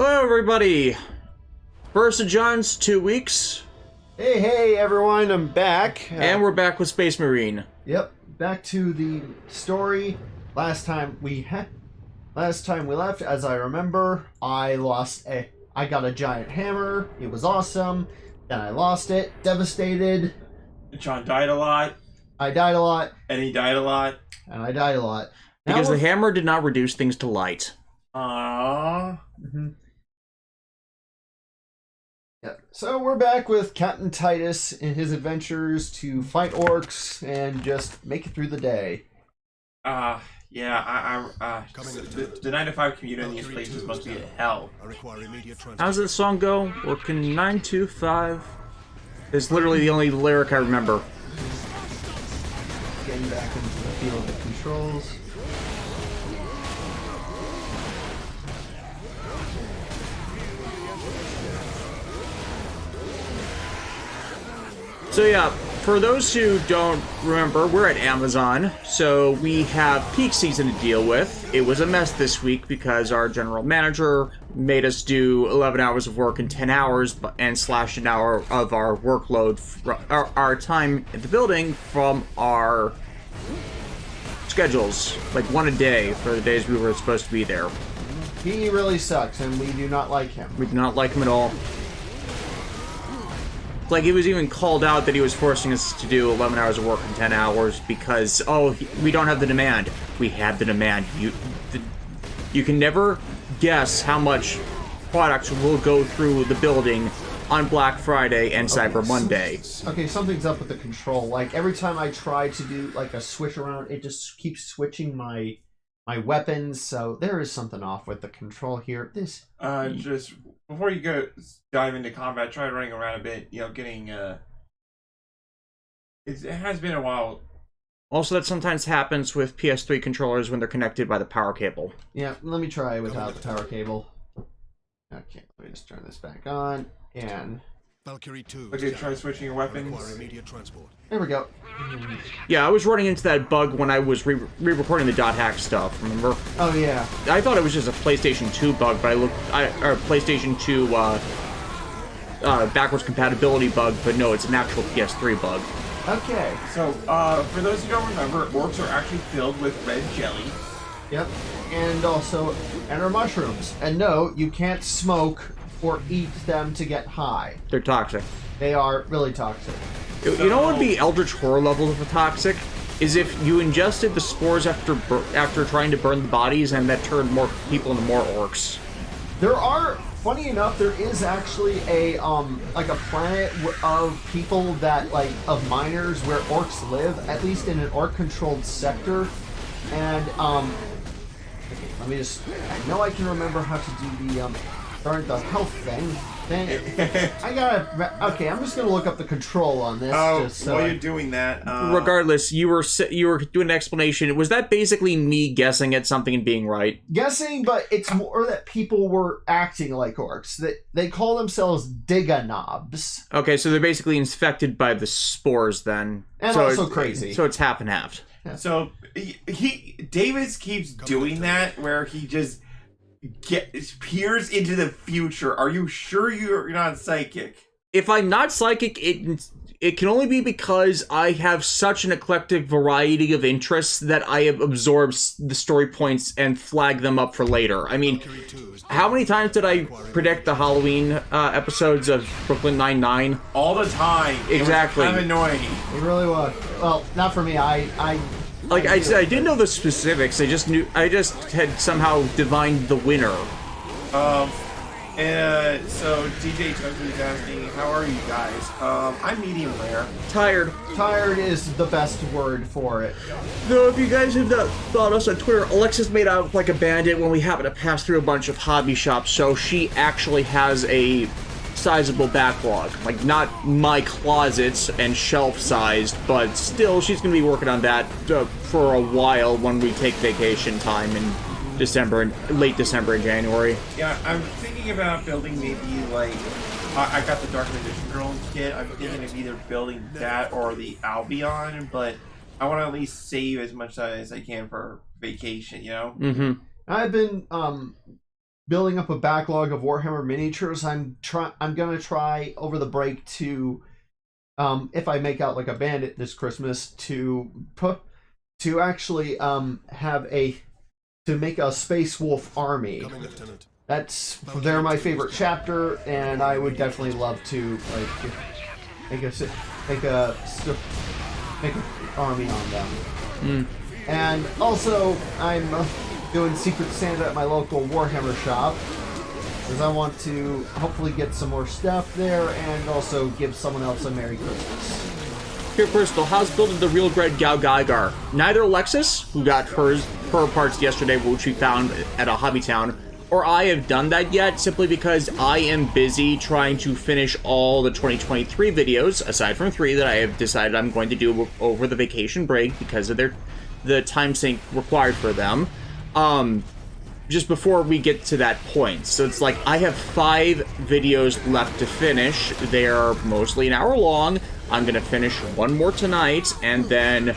Hello, everybody. First of John's 2 weeks. Hey, everyone, I'm back. And we're back with Space Marine. Yep, back to the story. Last time we left, as I remember, I got a giant hammer. It was awesome. Then I lost it, devastated. John died a lot. I died a lot. And he died a lot. And I died a lot. Because the hammer did not reduce things to light. Aww. Mm-hmm. Yeah. So we're back with Captain Titus in his adventures to fight orcs and just make it through the day. The 9 to 5 commute in these places must be hell. How does that song go? Working 9 to 5. It's literally the only lyric I remember. Getting back into the field of the controls. So yeah, for those who don't remember, we're at Amazon, so we have peak season to deal with. It was a mess this week because our general manager made us do 11 hours of work in 10 hours and slashed an hour of our workload, our time at the building from our schedules, like one a day for the days we were supposed to be there. He really sucks, and we do not like him. We do not like him at all. Like, it was even called out that he was forcing us to do 11 hours of work in 10 hours because, we don't have the demand. We have the demand. You can never guess how much products will go through the building on Black Friday and Cyber Monday. Okay, something's up with the control. Like, every time I try to do, like, a switch around, it just keeps switching my weapons, so there is something off with the control here. Just before you go dive into combat, try running around a bit. Getting it has been a while. Also, that sometimes happens with PS3 controllers when they're connected by the power cable. Yeah, let me try without the power cable. Okay, let me just turn this back on and. Valkyrie 2. Okay, try switching your weapons. There we go. Yeah, I was running into that bug when I was re-recording the .hack stuff, remember? Oh, yeah. I thought it was just a PlayStation 2 bug, but or PlayStation 2 backwards compatibility bug, but no, it's an actual PS3 bug. Okay. So, for those who don't remember, orcs are actually filled with red jelly. Yep. And also, enter mushrooms. And no, you can't smoke or eat them to get high. They're toxic. They are really toxic. You know what would be Eldritch Horror levels of toxic? Is if you ingested the spores after trying to burn the bodies, and that turned more people into more orcs. There are, funny enough, there is actually a like a planet of people that of miners where orcs live, at least in an orc-controlled sector, and okay, let me just. I know I can remember how to do the health thing. I gotta. Okay, I'm just gonna look up the control on this. While you're doing that, regardless, you were doing an explanation. Was that basically me guessing at something and being right? Guessing, but it's more that people were acting like orcs. That they call themselves Diganobs. Okay, so they're basically infected by the spores then, and so also crazy. So it's half and half. Yeah. So Davis keeps doing that where he just peers into the future. Are you sure you're not psychic? If I'm not psychic, it can only be because I have such an eclectic variety of interests that I have absorbed the story points and flag them up for later. I mean, how many times did I predict the Halloween episodes of Brooklyn Nine-Nine? All the time. Exactly. It was kind of annoying. It really was. Well, not for me. Like I said, I didn't know the specifics. I just had somehow divined the winner. So DJ Toku's asking, how are you guys? I'm medium rare. Tired. Tired is the best word for it. No, if you guys have not followed us on Twitter, Alexis made out like a bandit when we happened to pass through a bunch of hobby shops, so she actually has a sizable backlog. Like, not my closets and shelf-sized, but still, she's going to be working on that for a while when we take vacation time in late December and January. Yeah, I'm thinking about building maybe I got the Dark Magician Girl kit. I'm thinking of either building that or the Albion, but I want to at least save as much as I can for vacation, you know? Mm-hmm. I've been building up a backlog of Warhammer miniatures. I'm gonna try over the break to, if I make out like a bandit this Christmas, to actually make a Space Wolf army. They're my favorite chapter, and I would definitely love to like make an army on them. And also, I'm doing Secret Santa at my local Warhammer shop, because I want to hopefully get some more stuff there, and also give someone else a Merry Christmas. Here, Crystal, how's building the real Gred Gao Gaigar? Neither Alexis, who got her parts yesterday, which we found at a hobby town, or I have done that yet, simply because I am busy trying to finish all the 2023 videos, aside from 3 that I have decided I'm going to do over the vacation break because of the time sink required for them. Just before we get to that point. So it's like, I have 5 videos left to finish. They are mostly an hour long. I'm going to finish one more tonight, and then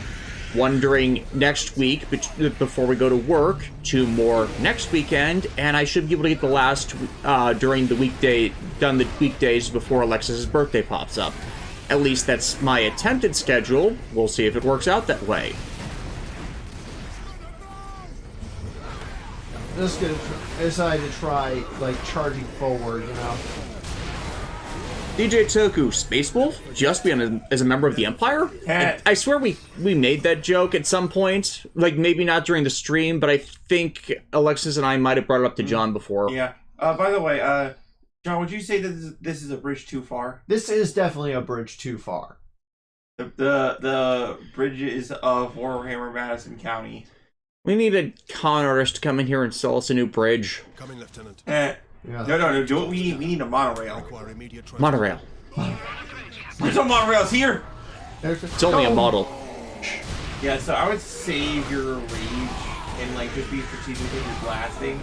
one during next week before we go to work, 2 more next weekend, and I should be able to get the last during the weekdays before Alexis's birthday pops up. At least that's my attempted schedule. We'll see if it works out that way. Just gonna decide to try like charging forward, you know. DJ Toku, Space Wolf, just as a member of the Empire? I swear we made that joke at some point. Like, maybe not during the stream, but I think Alexis and I might have brought it up to John before. Yeah. By the way, John, would you say that this is a bridge too far? This is definitely a bridge too far. The bridges of Warhammer Madison County. We need a con artist to come in here and sell us a new bridge. Coming, Lieutenant. Yeah. No. Do what we need. We need a monorail. Monorail. There's no monorails here. It's only a model. Yeah, so I would save your rage and like just be strategic with your blasting.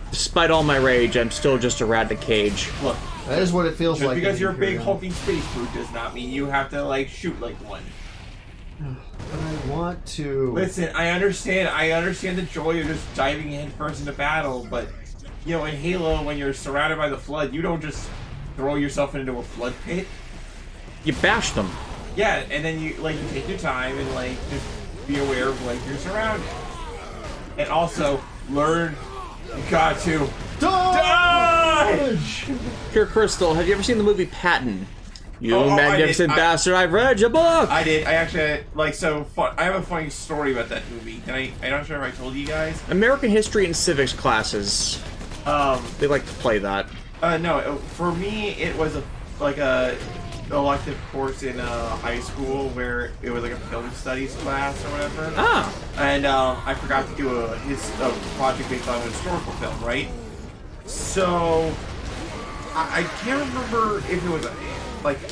Despite all my rage, I'm still just a rat in a cage. Look, that is what it feels just like. Because you're a big hulking space brute does not mean you have to like shoot like one. But I want to. Listen, I understand the joy of just diving in first into battle, but you know, in Halo, when you're surrounded by the flood, you don't just throw yourself into a flood pit. You bash them. Yeah, and then you take your time and like just be aware of like your surroundings. And also learn you got to dodge! Here, Crystal, have you ever seen the movie Patton? You Oh, magnificent bastard, I've read your book! I did. I actually, I have a funny story about that movie. I'm not sure if I told you guys. American history and civics classes. They like to play that. No, for me, it was a elective course in high school where it was like a film studies class or whatever. Ah! And I forgot to do a project based on a historical film, right? So I can't remember if it was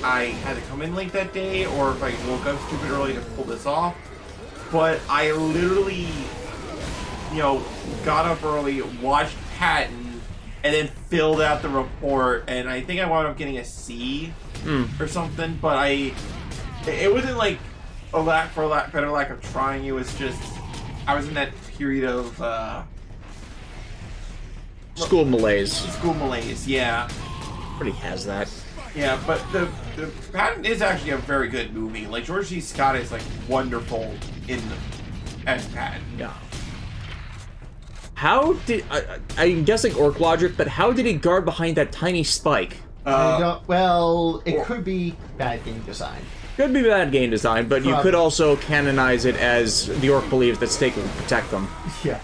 I had to come in late that day or if I woke up stupid early to pull this off. But I literally, got up early, watched Patton, and then filled out the report. And I think I wound up getting a C or something. But it wasn't like better lack of trying. It was just I was in that period of School malaise. School malaise, yeah. Everybody has that. Yeah, but the Patton is actually a very good movie. Like George C. Scott is wonderful as Patton. Yeah. How did I'm guessing orc logic, but how did he guard behind that tiny spike? It could be bad game design. Could be bad game design, but you could also canonize it as the orc believes that Stake will protect them. Yeah.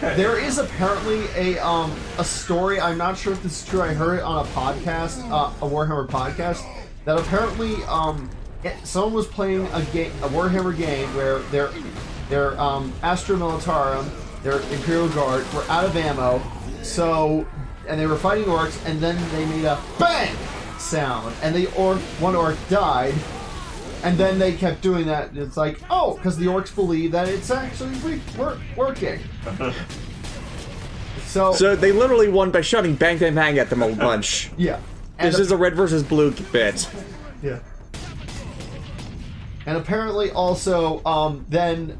There is apparently a story, I'm not sure if this is true, I heard it on a podcast, a Warhammer podcast, that apparently someone was playing a Warhammer game where their Astra Militarum, their Imperial Guard, were out of ammo, and they were fighting orcs, and then they made a BANG sound, and one orc died. And then they kept doing that. It's like, oh, because the orcs believe that it's actually working. So they literally won by shouting bang, bang, bang at them a bunch. Yeah. This is a red versus blue bit. Yeah. And apparently also, then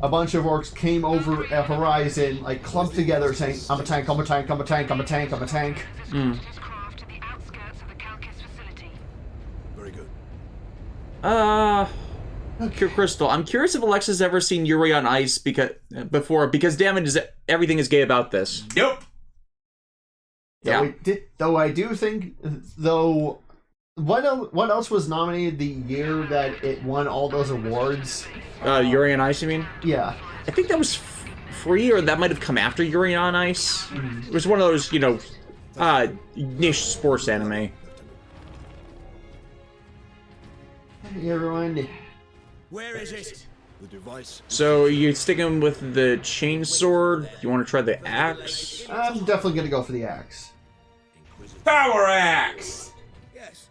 a bunch of orcs came over a horizon, like clumped together, saying, "I'm a tank, I'm a tank, I'm a tank, I'm a tank, I'm a tank." Very good. Crystal, I'm curious if Alexa's ever seen Yuri on Ice because damn it, everything is gay about this. Nope. Yeah. Though I do think, what else was nominated the year that it won all those awards? Yuri on Ice, you mean? Yeah. I think that was free, or that might have come after Yuri on Ice. It was one of those, niche sports anime. Hey everyone. Where is it? The device. So you sticking with the chainsword? You want to try the axe? I'm definitely gonna go for the axe. Power axe. Yes.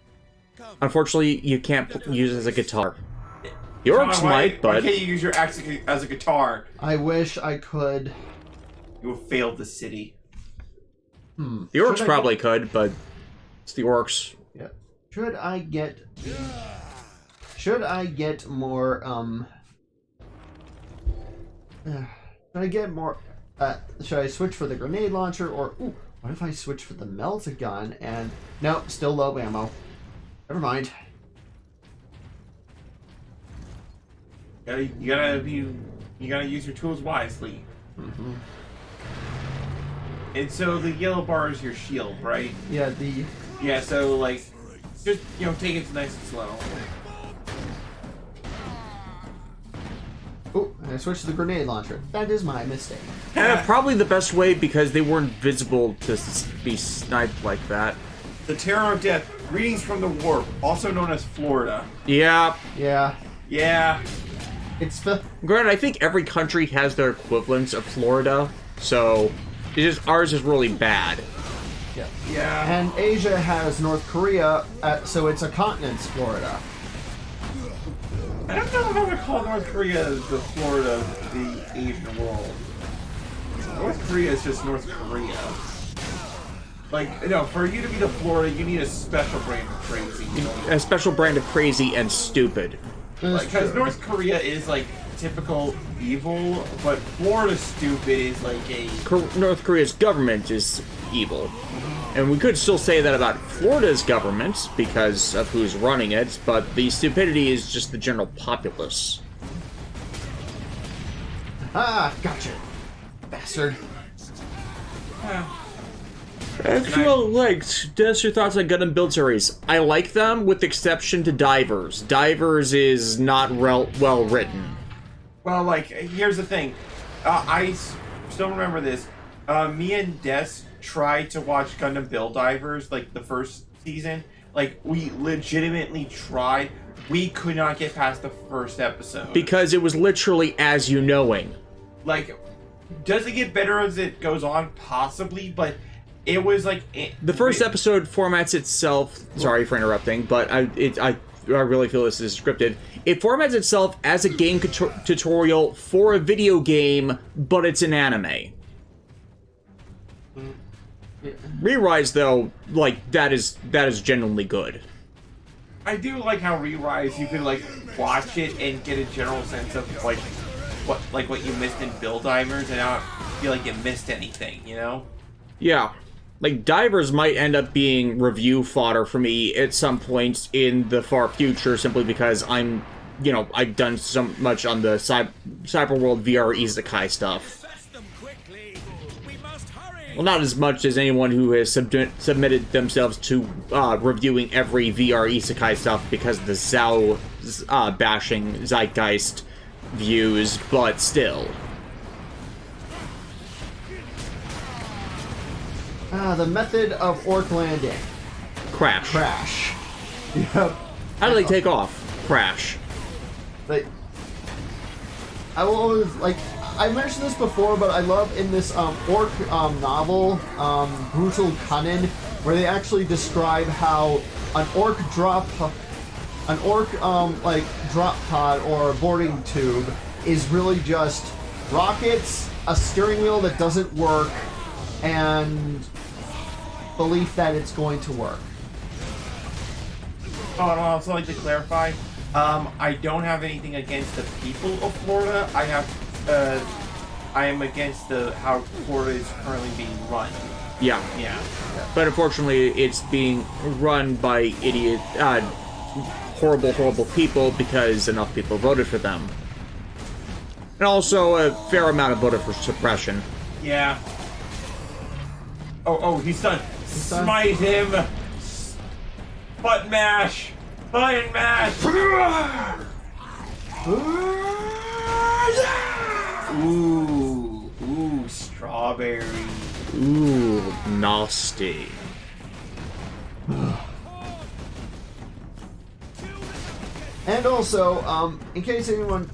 Come. Unfortunately, you can't use it as a guitar. The orcs might, why but can't you use your axe as a guitar? I wish I could. You have failed the city. the orcs probably could, but it's the orcs. Yeah. Should I get more should I switch for the grenade launcher, or ooh, what if I switch for the melta gun and nope, still low ammo. Never mind. You gotta use your tools wisely. Mm-hmm. And so the yellow bar is your shield, right? Yeah, Yeah. So like, just take it nice and slow. oh, I switched to the grenade launcher. That is my mistake. Probably the best way because they weren't visible to be sniped like that. The Terror of Death. Greetings from the Warp, also known as Florida. Yeah. Yeah. Yeah. It's the Granted, I think every country has their equivalents of Florida, so ours is really bad. yeah. Yeah. And Asia has North Korea, so it's a continent's Florida. I don't know if I would call North Korea the Florida of the Asian world. North Korea is just North Korea. Like, for you to be the Florida, you need a special brand of crazy. A special brand of crazy and stupid. Because North Korea is like typical evil, but Florida stupid is like a. North Korea's government is evil. And we could still say that about Florida's government because of who's running it, but the stupidity is just the general populace. Ah, gotcha. Bastard. Actual legs. Just your thoughts on Gundam build series. I like them with exception to Divers. Divers is not well written. Well, like, here's the thing. I still remember this. Me and Des tried to watch Gundam Build Divers, like, the first season. Like, we legitimately tried. We could not get past the first episode. Because it was literally as you knowing. Like, does it get better as it goes on? Possibly, but it was like... The first episode formats itself... Sorry for interrupting, but I really feel this is scripted. It formats itself as a game tutorial for a video game, but it's an anime. Re-Rise, though, like, that is genuinely good. I do like how Re-Rise, you can, like, watch it and get a general sense of, like, what you missed in Build Divers, and not feel like you missed anything, you know? Yeah. Like, Divers might end up being review fodder for me at some point in the far future, simply because I've done so much on the Cyberworld VR Isekai stuff. Well, not as much as anyone who has submitted themselves to reviewing every VR Isekai stuff because of the Zao bashing zeitgeist views, but still. The method of orc landing. Crash. Crash. Yep. How do they take off? Crash. I will always, like, I mentioned this before, but I love in this orc novel, Brutal Cunning, where they actually describe how an orc drop pod or boarding tube is really just rockets, a steering wheel that doesn't work, and belief that it's going to work. Oh, and I'd also like to clarify, I don't have anything against the people of Florida. I have I am against how Florida is currently being run. Yeah. Yeah. But unfortunately, it's being run by horrible people because enough people voted for them. And also a fair amount of voted for suppression. Yeah. Oh, he's done. Smite him. Button mash. Button mash. Ooh, strawberry. Ooh, nasty. And also, in case anyone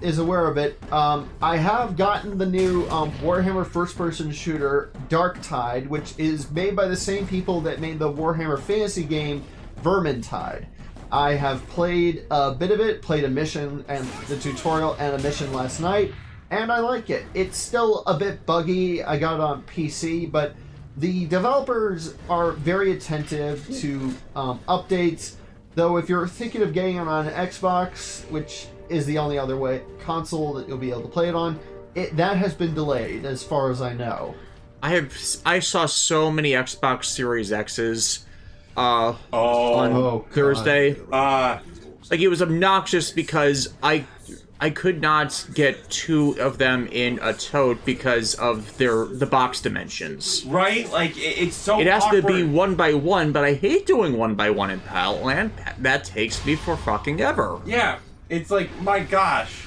is aware of it, I have gotten the new Warhammer first-person shooter Darktide, which is made by the same people that made the Warhammer fantasy game Vermintide. I have played a bit of it, played a mission and the tutorial and a mission last night, and I like it. It's still a bit buggy. I got it on PC, but the developers are very attentive to updates. Though if you're thinking of getting it on an Xbox, which is the only other console that you'll be able to play it on, that has been delayed as far as I know. I saw so many Xbox Series X's on Thursday. God. Like, it was obnoxious because I could not get two of them in a tote because of the box dimensions. Right? Like, it's so It has awkward. to be 1 by 1, but I hate doing 1 by 1 in Pallet. That takes me for fucking ever. Yeah. It's like, my gosh.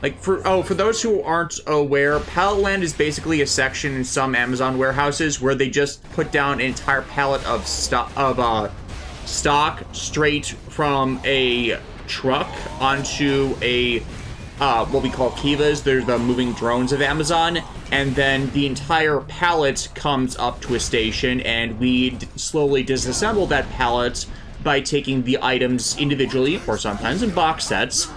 Like, for those who aren't aware, Palletland is basically a section in some Amazon warehouses where they just put down an entire pallet of stock straight from a truck onto a what we call Kivas. They're the moving drones of Amazon, and then the entire pallet comes up to a station, and we slowly disassemble that pallet by taking the items individually, or sometimes in box sets,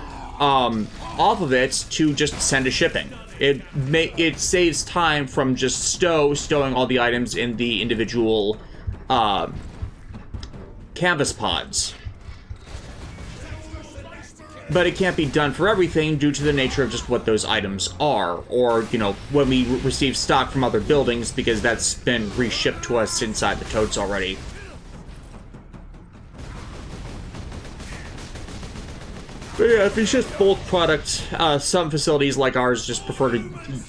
off of it to just send to shipping. It saves time from just stowing all the items in the individual canvas pods. But it can't be done for everything due to the nature of just what those items are, or, when we receive stock from other buildings, because that's been reshipped to us inside the totes already. But yeah, if it's just bulk product, some facilities like ours just prefer to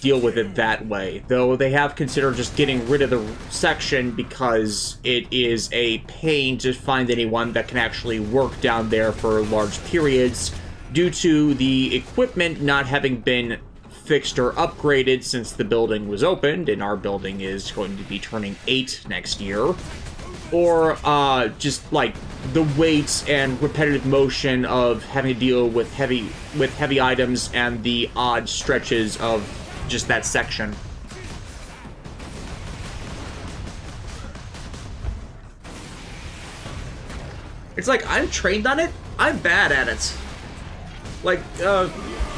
deal with it that way. Though they have considered just getting rid of the section because it is a pain to find anyone that can actually work down there for large periods, due to the equipment not having been fixed or upgraded since the building was opened, and our building is going to be turning 8 next year. Or just like the weight and repetitive motion of having to deal with heavy items and the odd stretches of just that section. It's like, I'm trained on it, I'm bad at it. Like,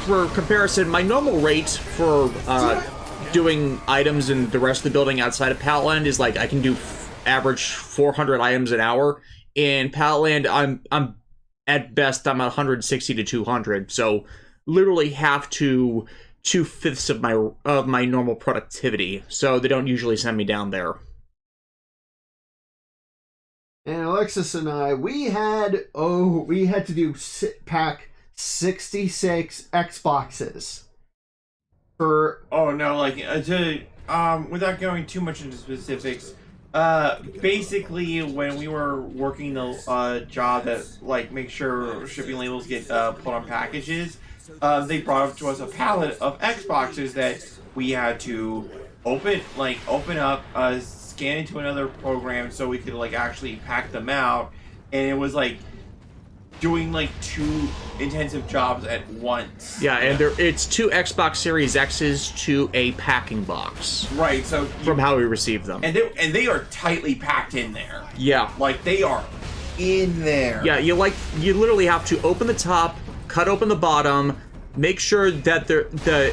for comparison, my normal rate for doing items in the rest of the building outside of Palletland is like, I can do average 400 items an hour. In Palletland, I'm at best, I'm 160 to 200, so literally half to 2/5 of my normal productivity, so they don't usually send me down there. And Alexis and I, we had to pack 66 Xboxes for... Oh, no, like, without going too much into specifics, basically, when we were working the job that, like, make sure shipping labels get put on packages, they brought up to us a pallet of Xboxes that we had to open up, scan into another program so we could, like, actually pack them out, and it was, like, doing, like, 2 intensive jobs at once. Yeah, and it's 2 Xbox Series X's to a packing box. Right, so... From how we received them. And they are tightly packed in there. Yeah. Like, they are in there. Yeah, you literally have to open the top, cut open the bottom, make sure that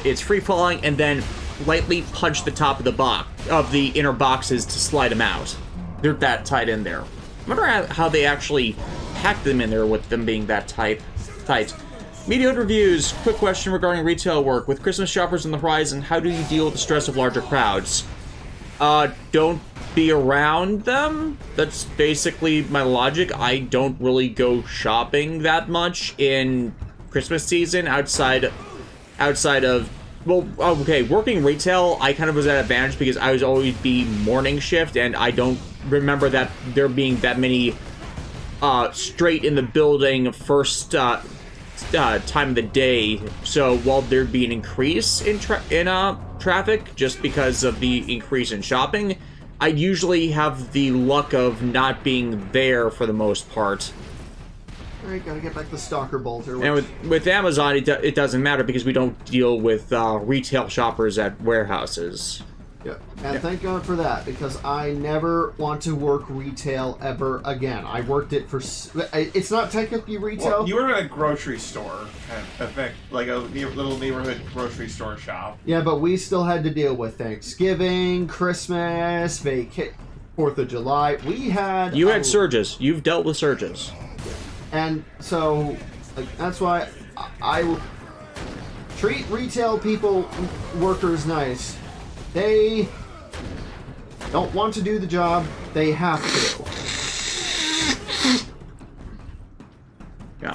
it's free-falling, and then lightly punch the top of the inner boxes to slide them out. They're that tight in there. I wonder how they actually packed them in there with them being that tight. Media reviews. Quick question regarding retail work. With Christmas shoppers on the horizon, how do you deal with the stress of larger crowds? Don't be around them. That's basically my logic. I don't really go shopping that much in Christmas season outside of, well, okay, working retail, I kind of was at an advantage because I was always be morning shift, and I don't remember that there being that many straight in the building first time of the day. So while there'd be an increase in traffic just because of the increase in shopping, I usually have the luck of not being there for the most part. Alright, gotta get back the Stalker Bolter. And with Amazon, it doesn't matter because we don't deal with retail shoppers at warehouses. Yep. And thank God for that, because I never want to work retail ever again. I worked it for... It's not technically retail. Well, you were at a grocery store, kind of effect, like a little neighborhood grocery store shop. Yeah, but we still had to deal with Thanksgiving, Christmas, 4th of July. We had... You had surges. You've dealt with surges. And so, like, that's why I will treat retail people, workers nice. They don't want to do the job, they have to. Yeah.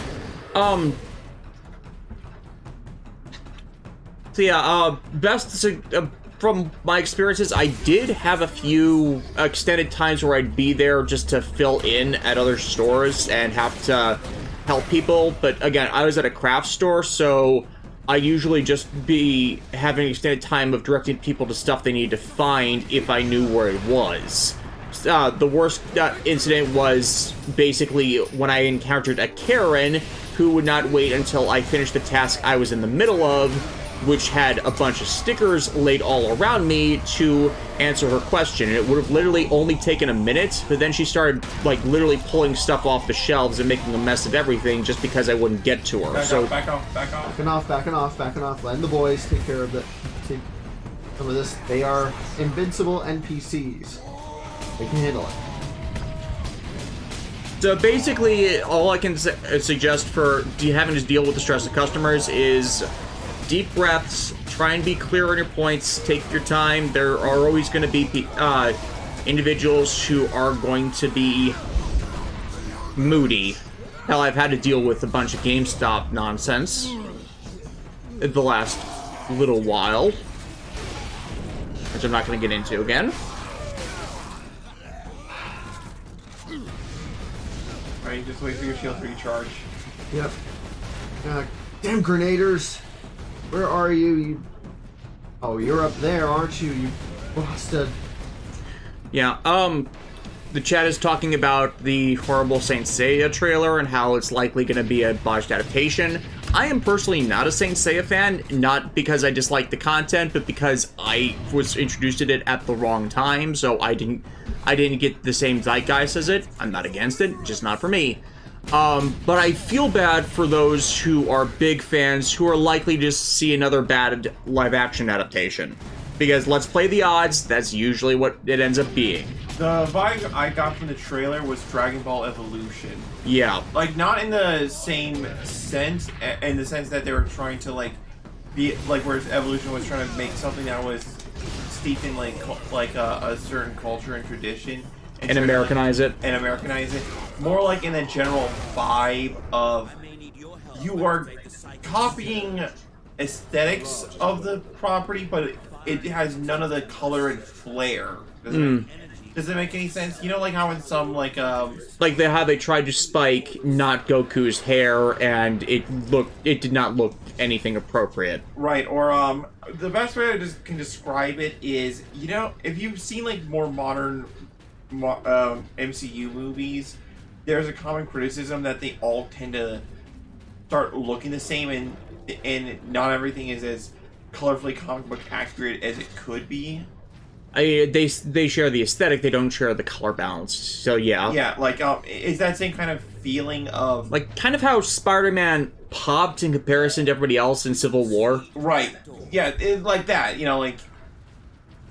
So yeah, from my experiences, I did have a few extended times where I'd be there just to fill in at other stores and have to help people. But again, I was at a craft store, so I usually just be having extended time of directing people to stuff they need to find if I knew where it was. The worst incident was basically when I encountered a Karen who would not wait until I finished the task I was in the middle of, which had a bunch of stickers laid all around me, to answer her question. And it would have literally only taken a minute, but then she started, like, literally pulling stuff off the shelves and making a mess of everything just because I wouldn't get to her. Back off. Backing off. Letting the boys take care of it. Take some of this. They are invincible NPCs. They can handle it. So basically, all I can suggest for having to deal with the stress of customers is deep breaths, try and be clear on your points, take your time. There are always going to be individuals who are going to be moody. Hell, I've had to deal with a bunch of GameStop nonsense in the last little while, which I'm not going to get into again. Alright, just wait for your shield to recharge. Yep. Damn grenaders! Where are you? Oh, you're up there, aren't you? You busted. Yeah, the chat is talking about the horrible Saint Seiya trailer and how it's likely going to be a botched adaptation. I am personally not a Saint Seiya fan, not because I dislike the content, but because I was introduced to it at the wrong time, so I didn't get the same zeitgeist as it. I'm not against it, just not for me. But I feel bad for those who are big fans who are likely to see another bad live-action adaptation. Because let's play the odds, that's usually what it ends up being. The vibe I got from the trailer was Dragon Ball Evolution. Yeah. Like, not in the same sense, in the sense that they were trying to, like, be, like, whereas Evolution was trying to make something that was steeped in, like a certain culture and tradition. And Americanize it. And Americanize it. More like in the general vibe of you are copying aesthetics of the property, but it has none of the color and flair. Does it make any sense? You know, like how in some, like how they tried to spike not Goku's hair, and it did not look anything appropriate. Right, or the best way I can describe it is, you know, if you've seen like more modern MCU movies, there's a common criticism that they all tend to start looking the same, and not everything is as colorfully comic book accurate as it could be. They share the aesthetic, they don't share the color balance. So yeah. Yeah, like is that same kind of feeling of like kind of how Spider-Man popped in comparison to everybody else in Civil War. Right. Yeah, like that. You know, like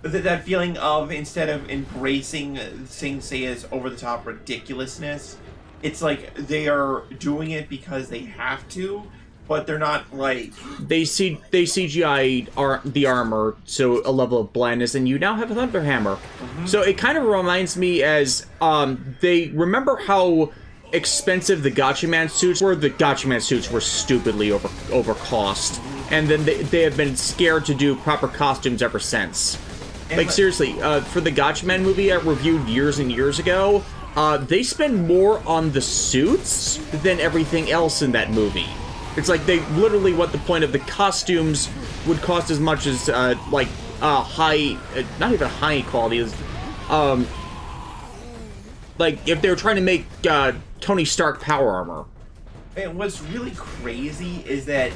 that feeling of, instead of embracing Saint Seiya's over-the-top ridiculousness, it's like they are doing it because they have to, but they're not like... They CGI the armor to a level of blandness, and you now have a Thunder Hammer. So it kind of reminds me as they remember how expensive the Gatchaman suits were. The Gatchaman suits were stupidly over cost, and then they have been scared to do proper costumes ever since. Like seriously, for the Gatchaman movie I reviewed years and years ago, they spend more on the suits than everything else in that movie. It's like they literally what the point of the costumes would cost as much as high, not even high quality, is like if they were trying to make Tony Stark power armor. And what's really crazy is that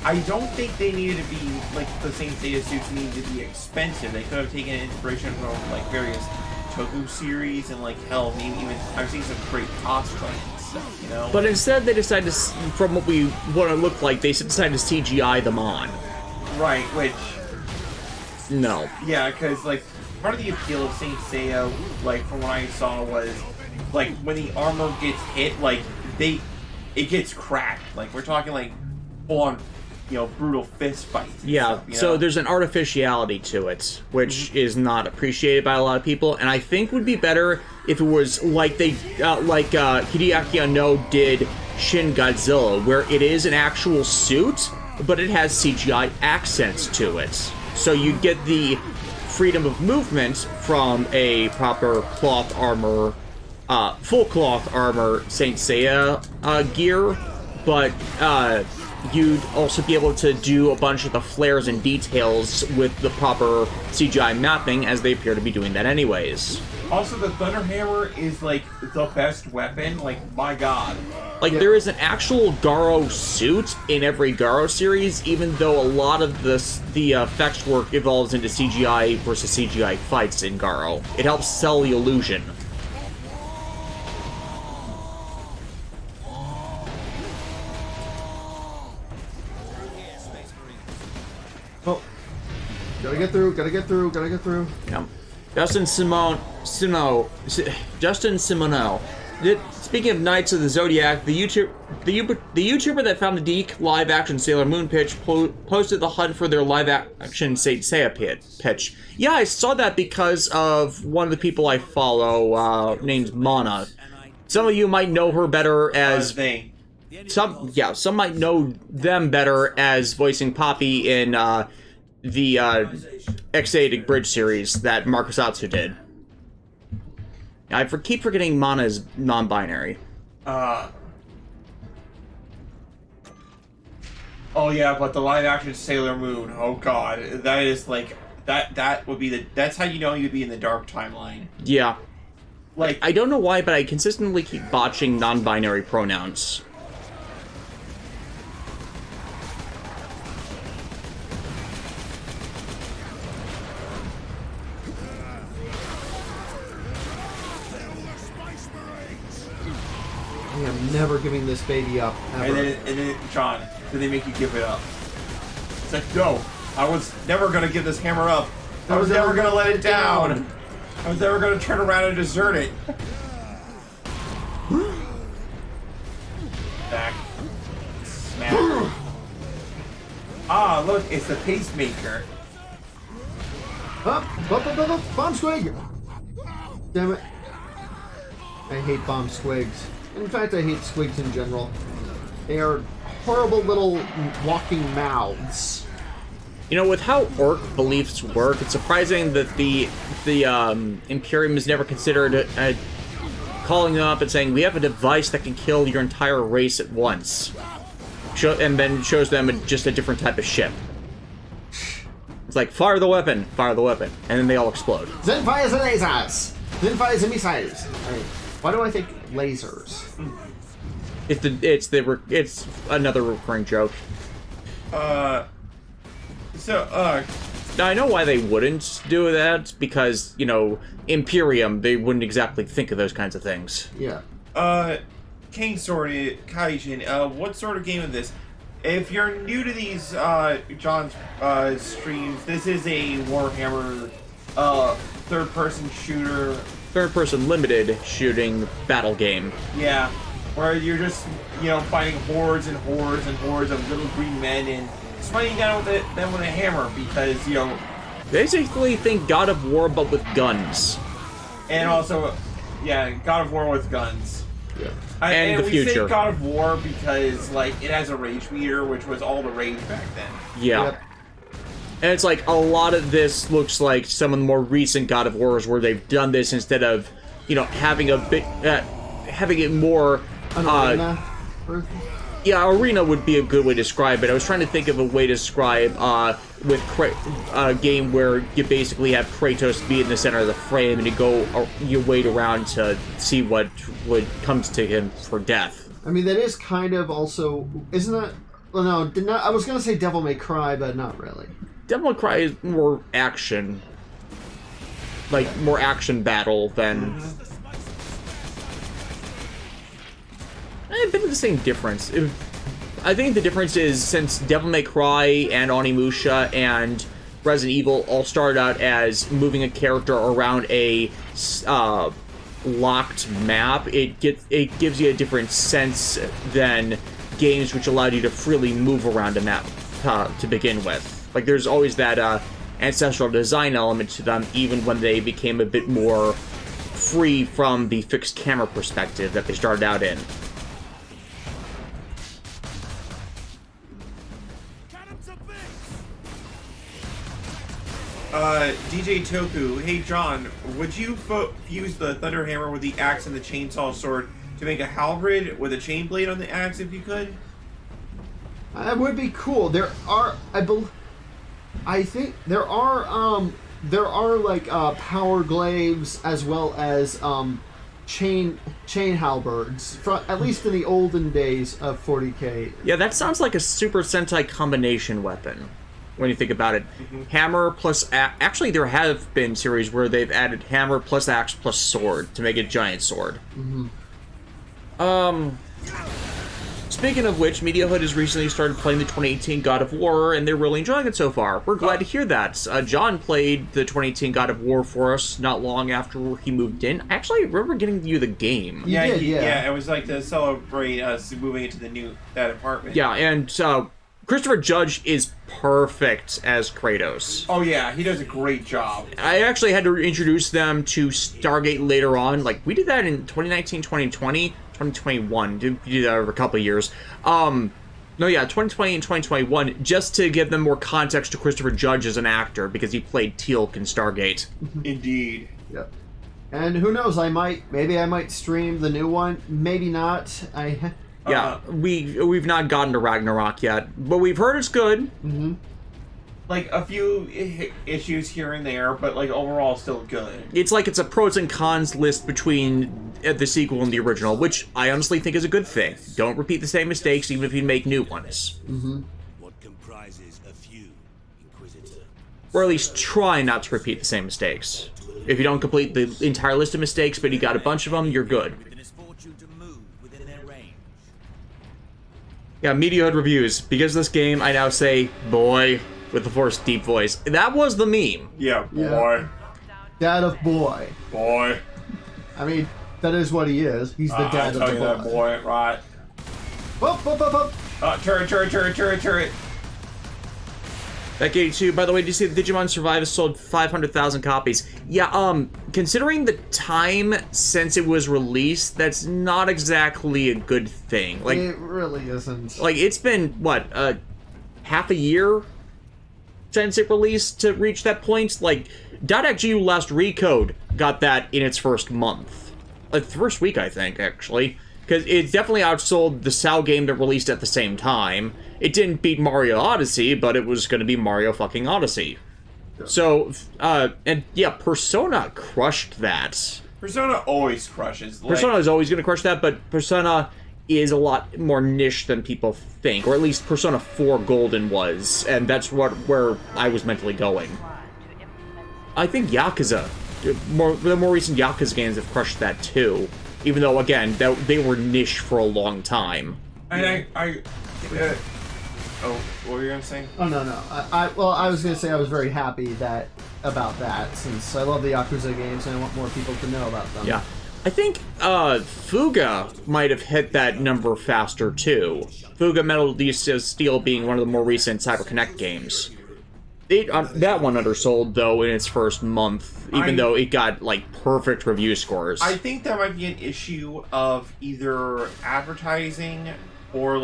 I don't think they needed to be like the same Seiya suits needed to be expensive. They could have taken inspiration from like various Toku series and like hell, maybe even I've seen some great cosplay and stuff, you know. But instead, they decided to, from what we want to look like, they decided to CGI them on. Right, which no. Yeah, because like part of the appeal of Saint Seiya, like from what I saw, was like when the armor gets hit, like it gets cracked. Like we're talking like full on, you know, brutal fist fights. Yeah, stuff, so there's an artificiality to it, which is not appreciated by a lot of people, and I think would be better if it was like Hideaki Anno did Shin Godzilla, where it is an actual suit, but it has CGI accents to it. So you get the freedom of movement from a proper cloth armor, full cloth armor Saint Seiya gear, but you'd also be able to do a bunch of the flares and details with the proper CGI mapping, as they appear to be doing that anyways. Also, the Thunder Hammer is like the best weapon. Like, my god. Like, there is an actual Garo suit in every Garo series, even though a lot of the effects work evolves into CGI versus CGI fights in Garo. It helps sell the illusion. Oh, gotta get through. Yeah. Justin Simoneau. Speaking of Knights of the Zodiac, the YouTuber that found the Deke live-action Sailor Moon pitch posted the hunt for their live-action Saint Seiya pitch. Yeah, I saw that because of one of the people I follow, named Mana. Some of you might know her better as some might know them better as voicing Poppy in the X8 Bridge series that Marcus Atsu did. I keep forgetting Mana is non-binary. Oh yeah, but the live-action Sailor Moon. Oh god, that is like that would be that's how you know you'd be in the dark timeline. Yeah. Like I don't know why, but I consistently keep botching non-binary pronouns. I am never giving this baby up, ever. and then John, did they make you give it up? It's like, no, I was never gonna give this hammer up. I was never gonna let it down. I was never gonna turn around and desert it. Back. Smack. Ah, look, it's the pacemaker. Up, bomb squig! Damn it. I hate bomb squigs. In fact, I hate squigs in general. They are horrible little walking mouths. You know, with how orc beliefs work, it's surprising that the Imperium has never considered calling them up and saying, we have a device that can kill your entire race at once. And then shows them just a different type of ship. It's like, fire the weapon, and then they all explode. Then fire the lasers! Then fire the missiles! Why do I think lasers? It's another recurring joke. Now I know why they wouldn't do that, because, you know, Imperium, they wouldn't exactly think of those kinds of things. Yeah. King Sword, Kaijin, what sort of game is this? If you're new to these, John's, streams, this is a Warhammer, third-person shooter. Third-person limited shooting battle game. Yeah. where you're just, fighting hordes and hordes and hordes of little green men and fighting down with them with a hammer because, Basically, think God of War, but with guns. And also, God of War with guns. Yeah. And the we future. say God of War because, it has a rage meter, which was all the rage back then. Yeah. Yep. And it's like a lot of this looks like some of the more recent God of Wars where they've done this instead of, having a bit, having it more. An arena. Yeah, arena would be a good way to describe it. I was trying to think of a way to describe with a game where you basically have Kratos be in the center of the frame and you wait around to see what comes to him for death. I mean, that is kind of also, isn't that? Well, no, I was gonna say Devil May Cry, but not really. Devil May Cry is more action, more action battle than. A bit of the same difference. I think the difference is since Devil May Cry and Onimusha and Resident Evil all started out as moving a character around a locked map, it gives you a different sense than games which allowed you to freely move around a map to begin with. Like there's always that ancestral design element to them, even when they became a bit more free from the fixed camera perspective that they started out in. DJ Toku, hey John, would you fuse the Thunder Hammer with the axe and the chainsaw sword to make a halberd with a chain blade on the axe if you could? That would be cool. There are, I think there are power glaives as well as chain halberds, at least in the olden days of 40K. Yeah, that sounds like a Super Sentai combination weapon. When you think about it, hammer plus actually there have been series where they've added hammer plus axe plus sword to make a giant sword. Speaking of which, Media Hood has recently started playing the 2018 God of War, and they're really enjoying it so far. We're glad to hear that. John played the 2018 God of War for us not long after he moved in. I actually remember getting you the game. Yeah, it was like to celebrate us moving into that apartment. Yeah, and Christopher Judge is perfect as Kratos. Oh yeah, he does a great job. I actually had to introduce them to Stargate later on. Like, we did that in 2019, 2020, 2021. We did that over a couple of years. 2020 and 2021, just to give them more context to Christopher Judge as an actor, because he played Teal'c in Stargate. Indeed. Yep. And who knows, maybe I might stream the new one, maybe not. Yeah, we've not gotten to Ragnarok yet, but we've heard it's good. Mm-hmm. Like a few issues here and there, but overall still good. It's a pros and cons list between the sequel and the original, which I honestly think is a good thing. Don't repeat the same mistakes, even if you make new ones. Mm-hmm. What comprises a few, Inquisitor? Or at least try not to repeat the same mistakes. If you don't complete the entire list of mistakes, but you got a bunch of them, you're good. Yeah, Media Hood reviews. Because of this game, I now say, boy, with the Force deep voice. That was the meme. Yeah, boy. Dad of boy. Boy. I mean, that is what he is. He's the dad of the boy. That boy, right. Whoop, whoop, whoop, whoop. Turret. That game too, by the way, did you see that Digimon Survive has sold 500,000 copies? Yeah, considering the time since it was released, that's not exactly a good thing. Like, it really isn't. Like, it's been, what, half a year since it released to reach that point? Like, .xgu Last Recode got that in its first month. Like, the first week, I think, actually. Because it definitely outsold the SAO game that released at the same time. It didn't beat Mario Odyssey, but it was going to be Mario fucking Odyssey. Yeah. So, and yeah, Persona crushed that. Persona always crushes. Persona is always going to crush that, but Persona is a lot more niche than people think. Or at least Persona 4 Golden was, and that's where I was mentally going. I think Yakuza, the more recent Yakuza games have crushed that too. Even though, again, they were niche for a long time. And oh, what were you gonna say? Oh no. I was gonna say I was very happy about that, since I love the Yakuza games and I want more people to know about them. Yeah. I think Fuga might have hit that number faster too. Fuga Metal Steel being one of the more recent CyberConnect games. That one undersold though in its first month, even though it got like perfect review scores. I think that might be an issue of either advertising or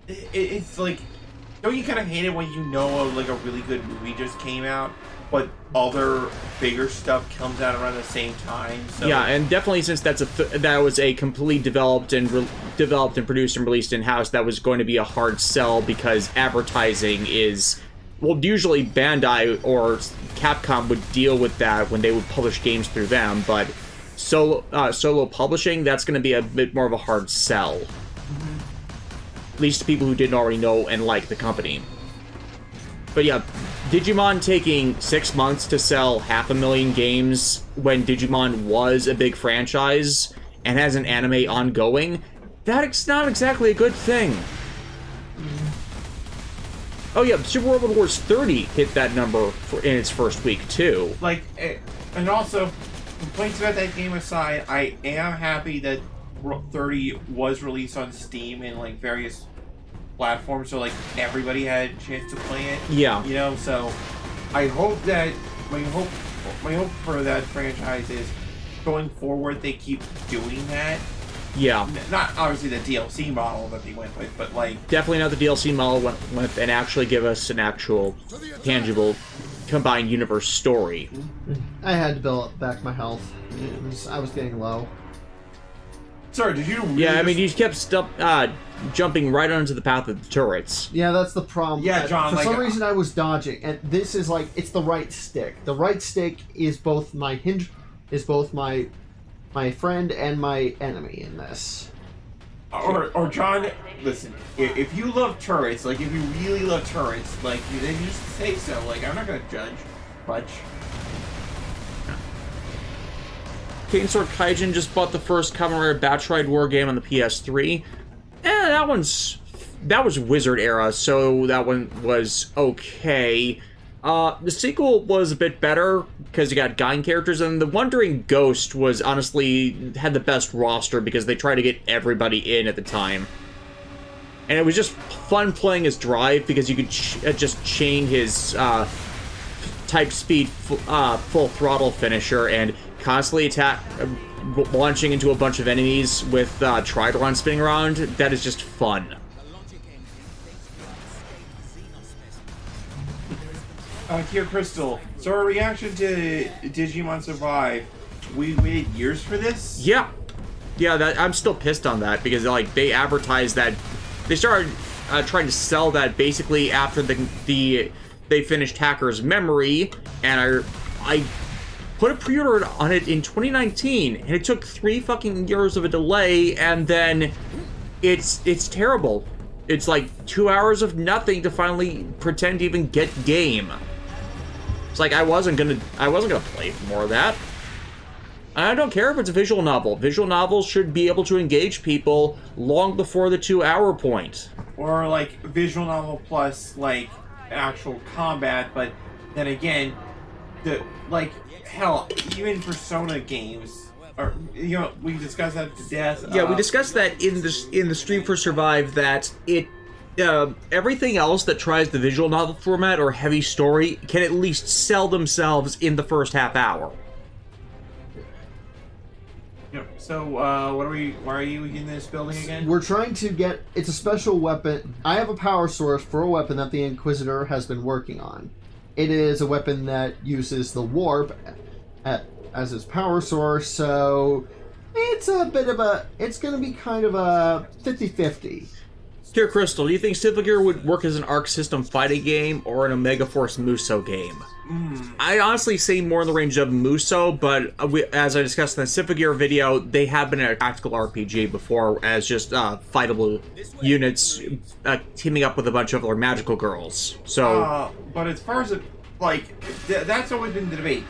it's like, don't you kind of hate it when you know like a really good movie just came out, but other bigger stuff comes out around the same time? So yeah, and definitely since that was a completely developed and produced and released in house, that was going to be a hard sell because advertising is, well, usually Bandai or Capcom would deal with that when they would publish games through them, but solo publishing, that's going to be a bit more of a hard sell. At least to people who didn't already know and like the company. But yeah, Digimon taking 6 months to sell 500,000 games when Digimon was a big franchise and has an anime ongoing, that's not exactly a good thing. Oh yeah, Super Robot Wars 30 hit that number in its first week too. Like, and also, complaints about that game aside, I am happy that 30 was released on Steam and like various platforms, so like everybody had a chance to play it. Yeah. You know, so I hope that my hope for that franchise is going forward they keep doing that. Yeah. Not obviously the DLC model that they went with, but like definitely not the DLC model went with, and actually give us an actual tangible combined universe story. I had to build back my health. I was getting low. Sorry, did you really I mean, you kept jumping right onto the path of the turrets. Yeah, that's the problem. Yeah, John, For like, some reason, I was dodging, and this is like, it's the right stick. The right stick is both my my friend and my enemy in this. Or John, listen, if you love turrets, like if you really love turrets, like then you just say so. Like I'm not gonna judge much. Sword Kaijin just bought the first Kamen Rider Batch Ride War game on the PS3. That was Wizard era, so that one was okay. The sequel was a bit better because you got Gain characters, and the Wandering Ghost was honestly had the best roster because they tried to get everybody in at the time. And it was just fun playing as Drive because you could just chain his type speed full throttle finisher and constantly launching into a bunch of enemies with Tridron spinning around. That is just fun. Here, Crystal. So our reaction to Digimon Survive, we waited years for this? Yeah. I'm still pissed on that because like they advertised that they started trying to sell that basically after they finished Hacker's Memory, and I put a pre-order on it in 2019, and it took 3 fucking years of a delay, and then it's terrible. It's like 2 hours of nothing to finally pretend to even get game. It's like I wasn't gonna play more of that. I don't care if it's a visual novel. Visual novels should be able to engage people long before the 2-hour point. Or like visual novel plus like actual combat, but then again, hell, even Persona games, or we discussed that to death. Yeah, we discussed that in the stream for Survive that everything else that tries the visual novel format or heavy story can at least sell themselves in the first half hour. So, why are you in this building again? We're trying to get... It's a special weapon. I have a power source for a weapon that the Inquisitor has been working on. It is a weapon that uses the warp as its power source, so it's a bit of a... It's going to be kind of a 50-50. Dear Crystal, do you think Civ Gear would work as an Arc System fighting game or an Omega Force Muso game? I honestly say more in the range of Muso, but as I discussed in the Civ Gear video, they have been a tactical RPG before as just fightable units teaming up with a bunch of other magical girls. So, but as far as that's always been the debate.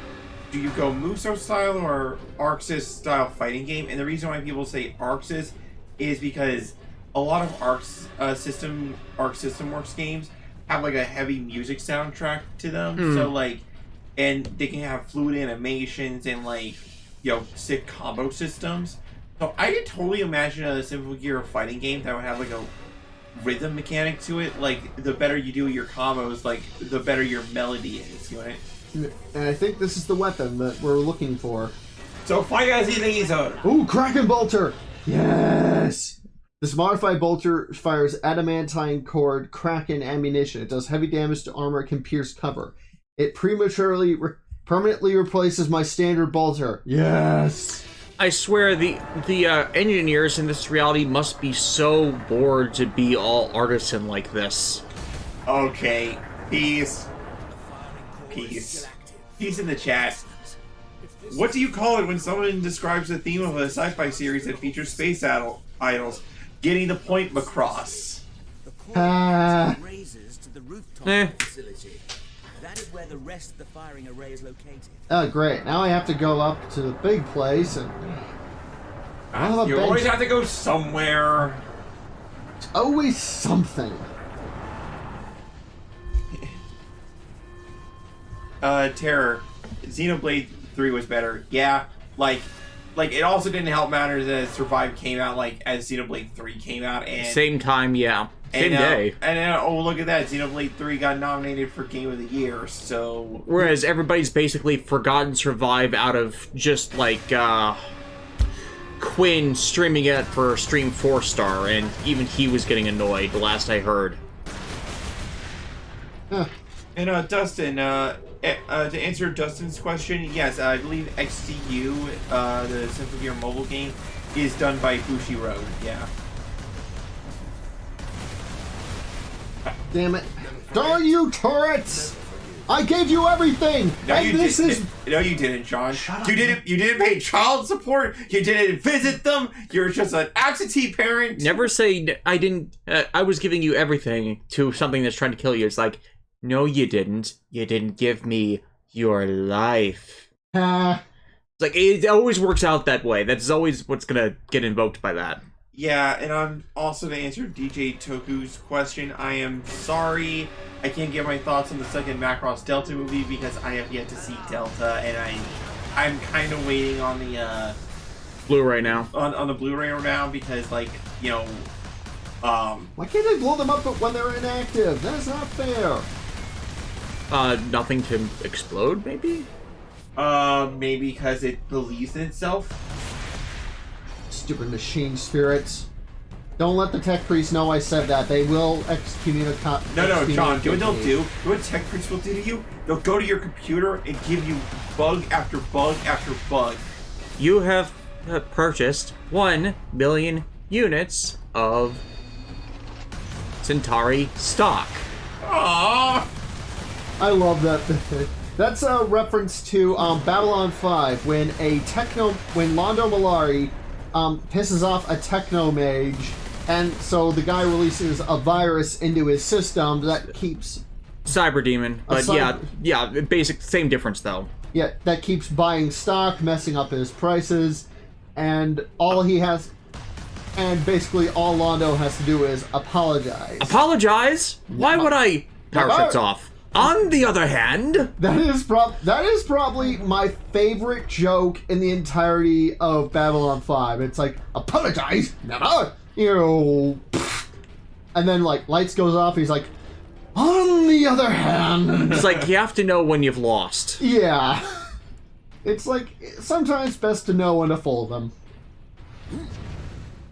Do you go Muso style or Arxis style fighting game? And the reason why people say Arxis is because a lot of Arc System Works games have like a heavy music soundtrack to them, so like, and they can have fluid animations and like sick combo systems. So I could totally imagine a Symphogear fighting game that would have like a rhythm mechanic to it. Like the better you do your combos, like the better your melody is. You know? And I think this is the weapon that we're looking for. So fire as you think Ooh, Kraken Bolter! Yes! This modified bolter fires adamantine cord Kraken ammunition. It does heavy damage to armor, can pierce cover. It permanently replaces my standard bolter. Yes! I swear the engineers in this reality must be so bored to be all artisan like this. Okay, peace in the chat. What do you call it when someone describes the theme of a sci-fi series that features space idols? Getting the point across. Raises to the rooftop facility. That is where the rest of the firing array is located. Oh, great. Now I have to go up to the big place and... You always have to go somewhere. It's always something. Terror. Xenoblade 3 was better. Yeah, like it also didn't help matter that Survive came out like as Xenoblade 3 came out, and Same time, yeah. Same day. And oh, look at that, Xenoblade 3 got nominated for Game of the Year. So whereas everybody's basically forgotten Survive out of just like Quinn streaming it for Stream 4-star, and even he was getting annoyed. The last I heard. And Dustin, to answer Dustin's question, yes, I believe XCU, the Symphogear mobile game, is done by Bushiroad. Yeah. Damn it. Darn you, turrets! I gave you everything! No, and you this is... No, you didn't, John. You didn't pay child support. You didn't visit them. You're just an absentee parent. Never say I didn't. I was giving you everything to something that's trying to kill you. It's like, no, you didn't. You didn't give me your life. It's like, it always works out that way. That's always what's gonna get invoked by that. Yeah, and I'm also to answer DJ Toku's question, I am sorry I can't get my thoughts on the second Macross Delta movie because I have yet to see Delta, and I'm kind of waiting on the Blu-ray now. On the Blu-ray now because, like, you know, why can't they blow them up when they're inactive? That's not fair. Nothing to explode, maybe? Maybe because it believes in itself. Stupid machine spirits. Don't let the tech priests know I said that. They will excommunicate. No, John, do what they'll do. Do what tech priests will do to you? They'll go to your computer and give you bug after bug after bug. You have purchased 1 million units of Centauri stock. Aww. I love that. That's a reference to Babylon 5 when Londo Malari pisses off a techno mage, and so the guy releases a virus into his system that keeps Cyber Demon, but yeah, basic same difference though. Yeah, that keeps buying stock, messing up his prices, and all he has, and basically all Londo has to do is apologize. Apologize? Why would I? Power shuts off. On the other hand, that is probably my favorite joke in the entirety of Babylon 5. It's like, apologize, never, you know, and then like lights goes off. He's like, on the other hand, it's like you have to know when you've lost. Yeah, it's like sometimes best to know when to fold them.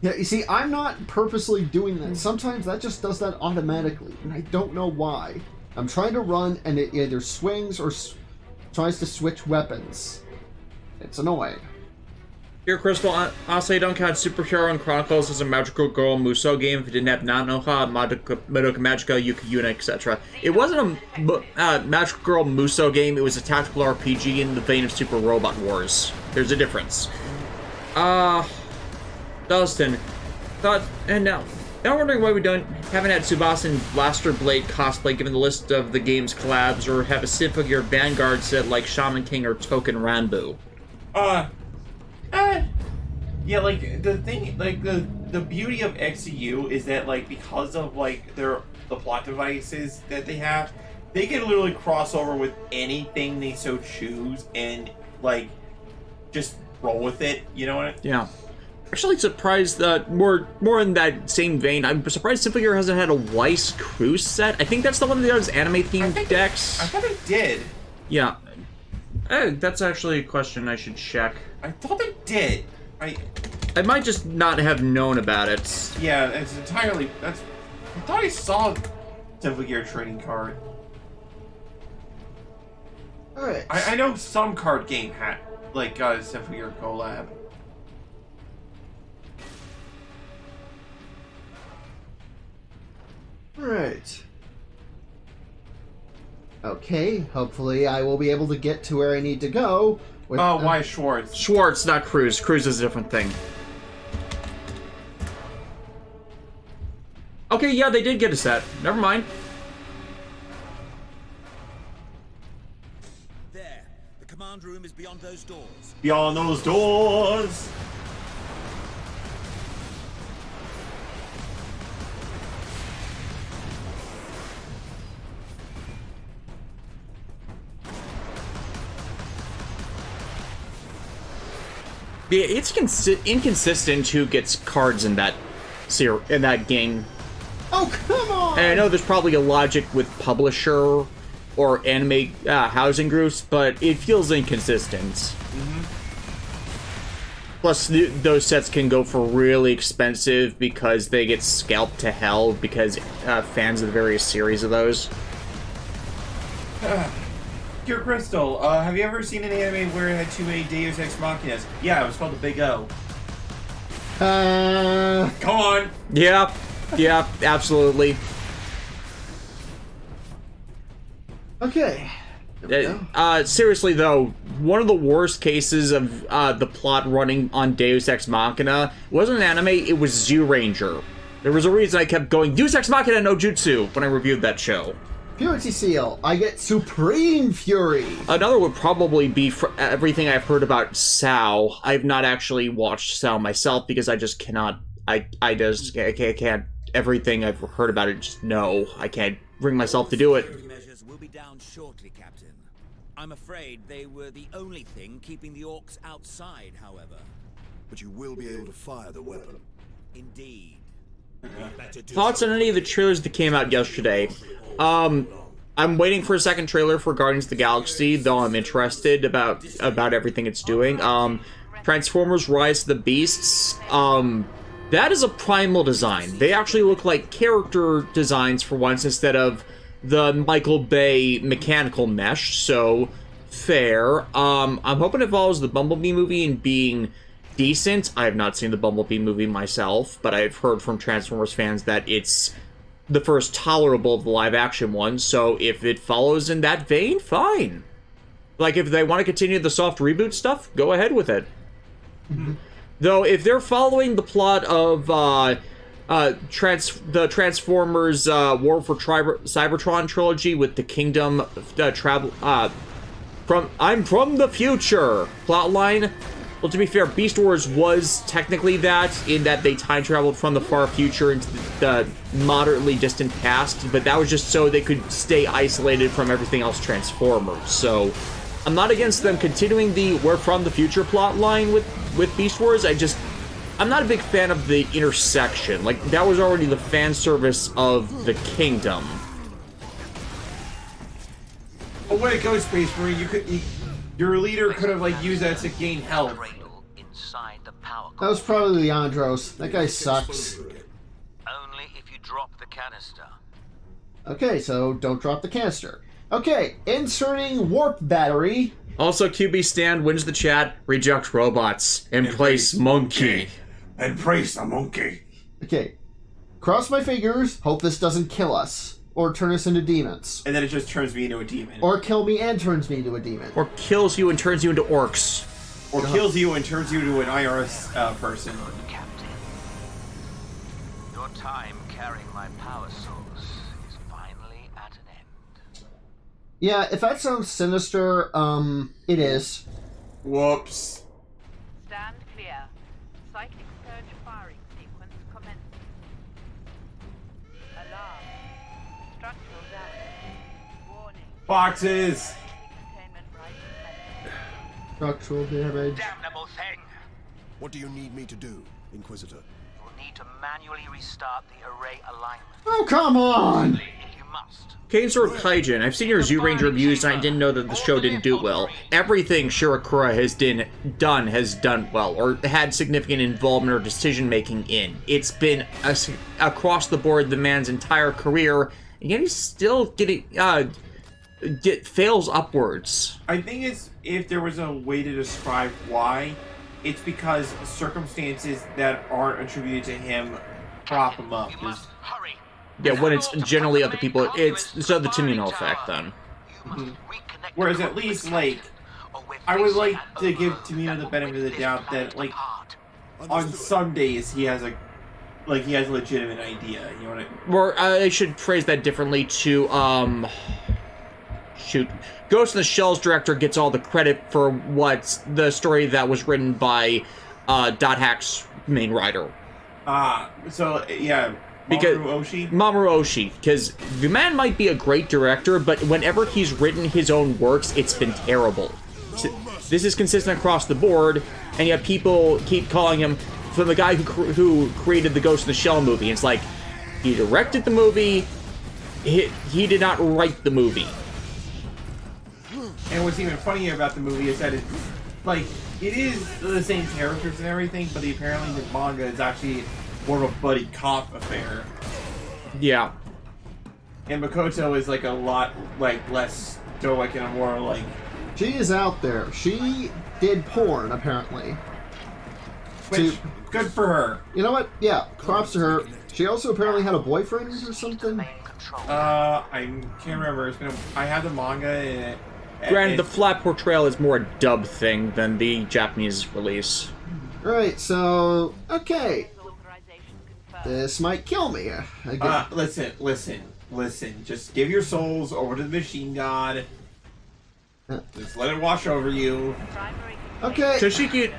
Yeah, you see, I'm not purposely doing that. Sometimes that just does that automatically, and I don't know why. I'm trying to run, and it either swings or tries to switch weapons. It's annoying. Here, Crystal, honestly, I don't count Superhero and Chronicles as a Magical Girl Musou game if it didn't have Nanoha, Madoka Magica, Yuka Yuna, etc. It wasn't a Magical Girl Musou game, it was a tactical RPG in the vein of Super Robot Wars. There's a difference. Dustin, now wondering why we haven't had Tsubasa and Blaster Blade cosplay given the list of the game's collabs, or have a Symphogear Vanguard set like Shaman King or Token Ranbu. Yeah, like the thing, like the beauty of XCU is that like because of like the plot devices that they have, they can literally cross over with anything they so choose and like just roll with it. You know what? Yeah. Actually surprised that more in that same vein. I'm surprised Symphogear hasn't had a Weiss Cruise set. I think that's the one that does anime themed decks. I thought it did. Yeah. That's actually a question I should check. I thought it did. I might just not have known about it. Yeah, it's entirely. I thought I saw Symphogear trading card. All right. I know some card game had like Symphogear collab. Right. Okay, hopefully I will be able to get to where I need to go. With, Oh, why Schwartz? Schwartz, not Cruise. Cruise is a different thing. Okay, yeah, they did get a set. Never mind. There. The command room is beyond those doors. Beyond those doors. Yeah, it's inconsistent who gets cards in that game. Oh, come on! And I know there's probably a logic with publisher or anime housing groups, but it feels inconsistent. Mm-hmm. Plus, those sets can go for really expensive because they get scalped to hell because fans of the various series of those. Pure Crystal, have you ever seen an anime where it had two Deus Ex Machinas? Yeah, it was called The Big O. Come on! Yeah, absolutely. Okay. Seriously though, one of the worst cases of the plot running on Deus Ex Machina wasn't an anime, it was Zyuranger. There was a reason I kept going Deus Ex Machina no Jutsu when I reviewed that show. Purity Seal, I get Supreme Fury. Another would probably be everything I've heard about Sao. I've not actually watched Sao myself because I just cannot. I can't. Everything I've heard about it, just no. I can't bring myself to do it. Security measures will be down shortly, Captain. I'm afraid they were the only thing keeping the orcs outside, however. But you will be able to fire the weapon. Indeed. Thoughts on any of the trailers that came out yesterday? I'm waiting for a second trailer for Guardians of the Galaxy, though I'm interested about everything it's doing. Transformers: Rise of the Beasts. That is a primal design. They actually look like character designs for once instead of the Michael Bay mechanical mesh. So fair. I'm hoping it follows the Bumblebee movie in being decent. I have not seen the Bumblebee movie myself, but I've heard from Transformers fans that it's the first tolerable of the live-action ones, so if it follows in that vein, fine. Like, if they want to continue the soft reboot stuff, go ahead with it. Mm-hmm. Though, if they're following the plot of the Transformers War for Cybertron trilogy with the Kingdom I'm from the future plotline. Well, to be fair, Beast Wars was technically that, in that they time traveled from the far future into the moderately distant past, but that was just so they could stay isolated from everything else Transformers. So, I'm not against them continuing the We're from the Future plotline with Beast Wars. I'm not a big fan of the intersection. Like, that was already the fan service of the Kingdom. Oh, way to go, Space Marine! Your leader could have like used that to gain health. That was probably Leandros. That guy sucks. Only if you drop the canister. Okay, so don't drop the canister. Okay, inserting warp battery. Also, QB Stand wins the chat. Reject robots. Embrace monkey. Embrace the monkey. Okay, cross my fingers. Hope this doesn't kill us. Or turn us into demons. And then it just turns me into a demon. Or kill me and turns me into a demon. Or kills you and turns you into orcs. Or kills you and turns you into an IRS person. Captain, your time carrying my power source is finally at an end. Yeah, if that sounds sinister, it is. Whoops. Stand clear. Cyclic surge firing sequence commencing. Alarm. Structural damage. Warning. Boxes! Containment right commencing. Structural damage. Damnable thing! What do you need me to do, Inquisitor? You'll need to manually restart the array alignment. Oh, come on! If you must. Kane's or Kaijin, I've seen your Zoo Ranger reviews and I didn't know that the show didn't do well. Everything Shirakura has done well, or had significant involvement or decision-making in. It's been across the board the man's entire career, and yet he's still getting, fails upwards. I think it's, if there was a way to describe why, it's because circumstances that aren't attributed to him prop him up. You must hurry. Yeah, when it's generally other people, it's so the Timino effect, then. Whereas at least, like, I would like to give Tamino the benefit of the doubt that, like, on some days he has a legitimate idea, you know what I mean? Or, I should phrase that differently to, shoot. Ghost in the Shell's director gets all the credit for what's the story that was written by, Dot Hack's main writer. So, yeah. Because Mamoru Oshii, because the man might be a great director, but whenever he's written his own works, it's been terrible. This is consistent across the board, and yet people keep calling him from the guy who created the Ghost in the Shell movie. It's like, he directed the movie, he did not write the movie. And what's even funnier about the movie is that it's, like, it is the same characters and everything, but apparently the manga is actually more of a buddy cop affair. Yeah. And Makoto is like a lot like less stoic and a more like... She is out there. She did porn, apparently. Which, good for her. You know what? Yeah, props to her. She also apparently had a boyfriend or something. I can't remember. It's been I have the manga and Granted, the flat portrayal is more a dub thing than the Japanese release. Right, so... Okay. This might kill me. Again. Listen. Just give your souls over to the machine god. Just let it wash over you. Okay. Toshiki,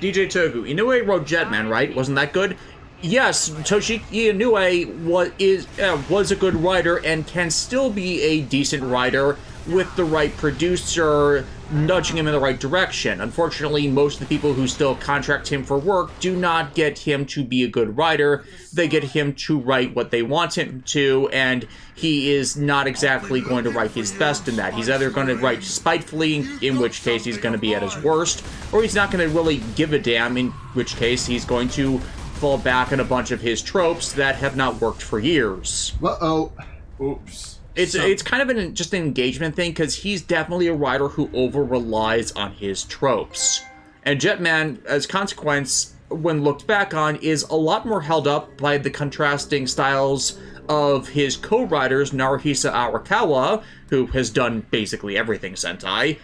DJ Togu, Inoue wrote Jetman, right? Wasn't that good? Yes, Toshiki Inoue was a good writer and can still be a decent writer with the right producer nudging him in the right direction. Unfortunately, most of the people who still contract him for work do not get him to be a good writer. They get him to write what they want him to, and he is not exactly going to write his best in that. He's either going to write spitefully, in which case he's going to be at his worst, or he's not going to really give a damn, in which case he's going to fall back on a bunch of his tropes that have not worked for years. Uh-oh. Oops. It's kind of just an engagement thing, because he's definitely a writer who over-relies on his tropes. And Jetman, as a consequence, when looked back on, is a lot more held up by the contrasting styles of his co-writers, Naruhisa Arakawa, who has done basically everything Sentai,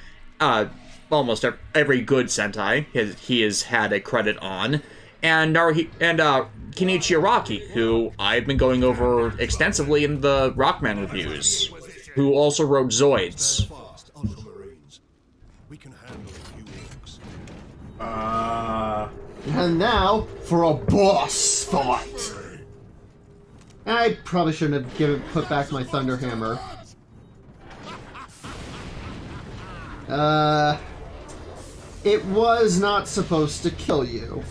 almost every good Sentai he has had a credit on, and Kenichi Araki, who I've been going over extensively in the Rockman reviews, who also wrote Zoids. We can handle a few orcs. And now for a boss fight. I probably shouldn't have put back my Thunder Hammer. It was not supposed to kill you.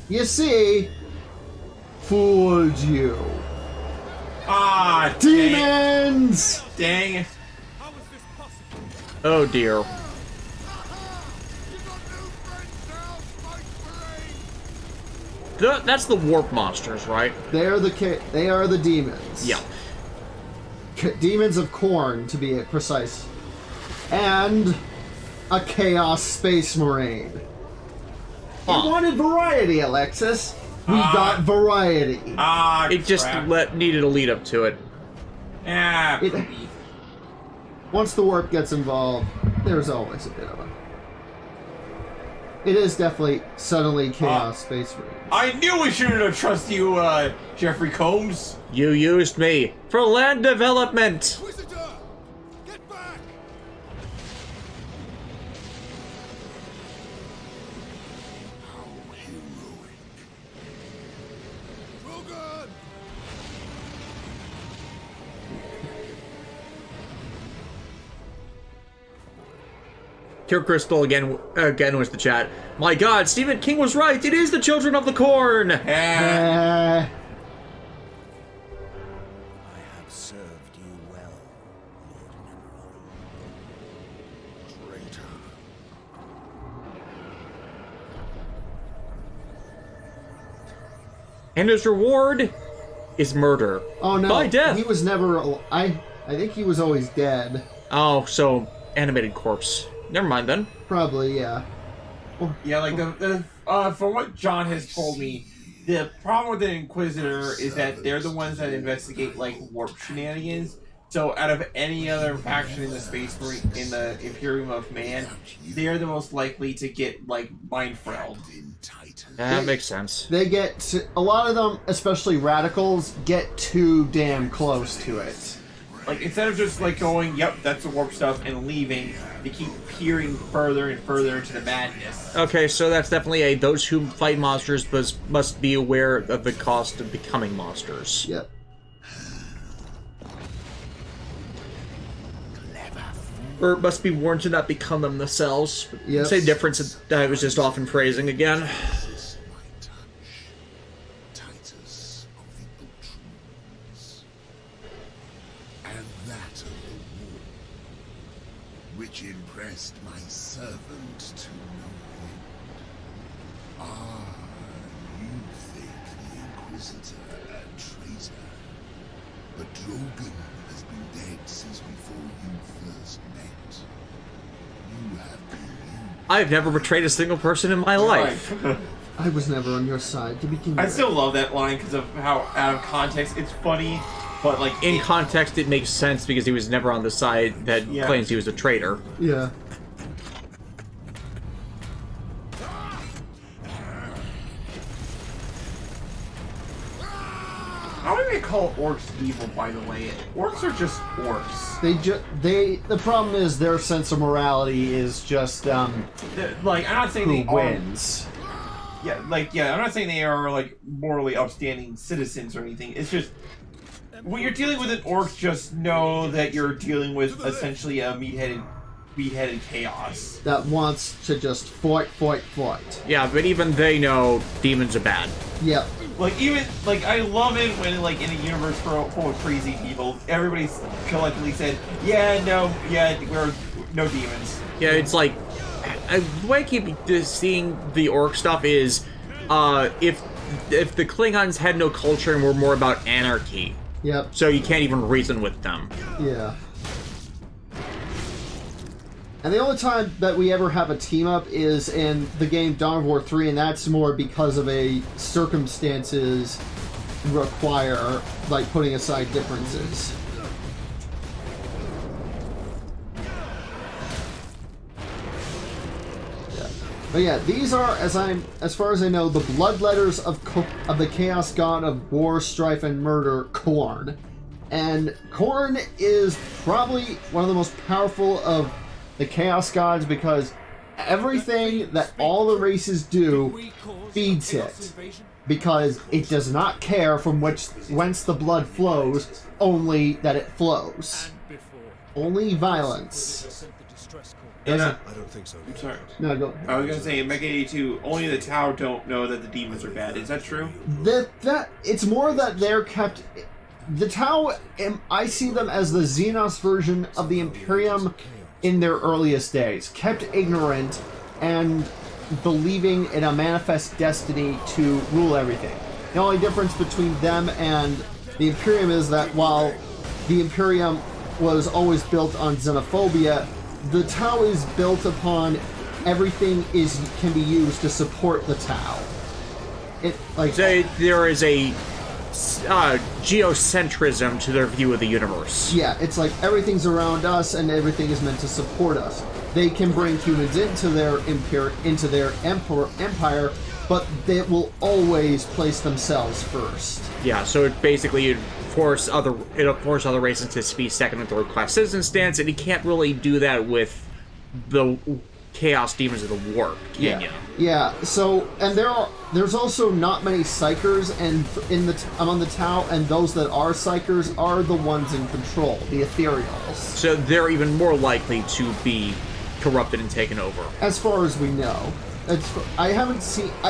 You see, fooled you. Ah, demons! Dang it. Oh dear. That's the warp monsters, right? They are the demons. Yeah. Demons of Khorne, to be precise. And a Chaos Space Marine. You wanted variety, Alexis. We got variety. It just needed a lead up to it. Once the warp gets involved, there's always a bit of a... It is definitely suddenly Chaos Space Marine. I knew we shouldn't have trusted you, Jeffrey Combs. You used me for land development. Get back! How heroic. Drogon! Kier Crystal again was the chat. My God, Stephen King was right. It is the Children of the Corn. Eh. I have served you well, Lord Nemeron. Traitor. And his reward is murder. Oh no, By death. he was never. I think he was always dead. Oh, so animated corpse. Never mind then. Probably, yeah. Yeah, like from what John has told me, the problem with the Inquisitor is that they're the ones that investigate like warp shenanigans. So out of any other faction in the Space Marine, in the Imperium of Man, they're the most likely to get like mind frailed. That makes sense. They a lot of them, especially radicals, get too damn close to it. Like instead of just like going, "Yep, that's the warp stuff," and leaving, they keep peering further and further into the madness. Okay, so that's definitely a those who fight monsters must be aware of the cost of becoming monsters. Yep. Or must be warned to not become them themselves. Yep. Same difference that I was just often phrasing again. My touch. Titus of the Ultramarines. And that of the war, which impressed my servant to no end. Ah, you think the Inquisitor a traitor, but Drogon has been dead since before you first met. You have been you. I've never betrayed a single person in my life. I was never on your side to begin with. I still love that line because of how out of context it's funny, but like In context, it makes sense because he was never on the side that Yeah. claims he was a traitor. Yeah. How do they call orcs evil? By the way, orcs are just orcs. The problem is their sense of morality is just Like I'm not saying who they are. wins. Yeah, I'm not saying they are like morally upstanding citizens or anything. It's just when you're dealing with an orc, just know that you're dealing with essentially a meat-headed chaos. That wants to just fight. Yeah, but even they know demons are bad. Yep. Like even like I love it when like in a universe full of crazy people, everybody's collectively said, we're no demons. Yeah, it's like the way I keep seeing the orc stuff is, if the Klingons had no culture and were more about anarchy, Yep. so you can't even reason with them. Yeah. And the only time that we ever have a team up is in the game Dawn of War 3, and that's more because of a circumstances require, like, putting aside differences. Yeah. But yeah, these are, as far as I know, the bloodletters of the Chaos God of War, Strife, and Murder, Khorne. And Khorne is probably one of the most powerful of the Chaos Gods because everything that all the races do feeds it. Because it does not care from whence the blood flows, only that it flows. Only violence. I don't think so. I'm sorry. No, go. I was gonna say in Mega 82, only the Tau don't know that the demons are bad. Is that true? That it's more that they're kept. The Tau, I see them as the Xenos version of the Imperium in their earliest days, kept ignorant and believing in a manifest destiny to rule everything. The only difference between them and the Imperium is that while the Imperium was always built on xenophobia, the Tau is built upon everything can be used to support the Tau. There is a geocentrism to their view of the universe. Yeah, it's like everything's around us and everything is meant to support us. They can bring humans into their empire, but they will always place themselves first. Yeah, so it basically it'll force other races to be second and third class citizen stance, and you can't really do that with the chaos demons of the warp, can you? Yeah. So, and there's also not many psychers, and among the Tau, and those that are psychers are the ones in control, the ethereals. So they're even more likely to be corrupted and taken over. As far as we know. I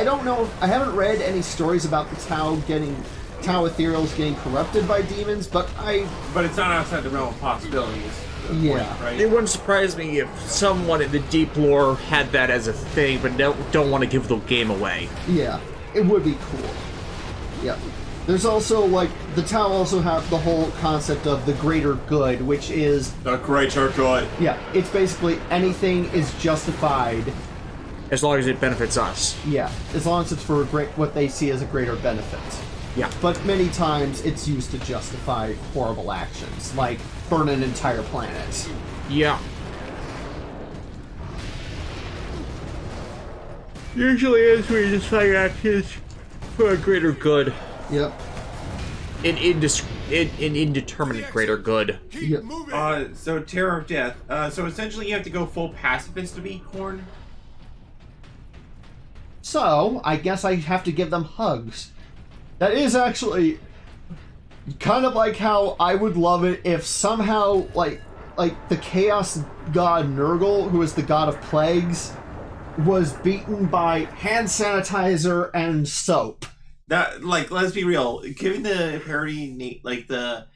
don't know, I haven't read any stories about the Tau Ethereals getting corrupted by demons, but it's not outside the realm of possibilities. Yeah. Point, right? It wouldn't surprise me if someone in the deep lore had that as a thing, but don't want to give the game away. Yeah, it would be cool. Yeah. There's also, like, the Tau also have the whole concept of the greater good, which is... The greater good. Yeah, it's basically anything is justified. As long as it benefits us. Yeah, as long as it's for what they see as a greater benefit. Yeah. But many times it's used to justify horrible actions, like burn an entire planet. Yeah. Usually it's we justify actions for a greater good. Yep. An indeterminate greater good. Yep. So Terror of Death. So essentially you have to go full pacifist to beat Korn. So, I guess I have to give them hugs. That is actually kind of like how I would love it if somehow, like the Chaos God Nurgle, who is the god of plagues, was beaten by hand sanitizer and soap. That, like, let's be real. Given the parody, like the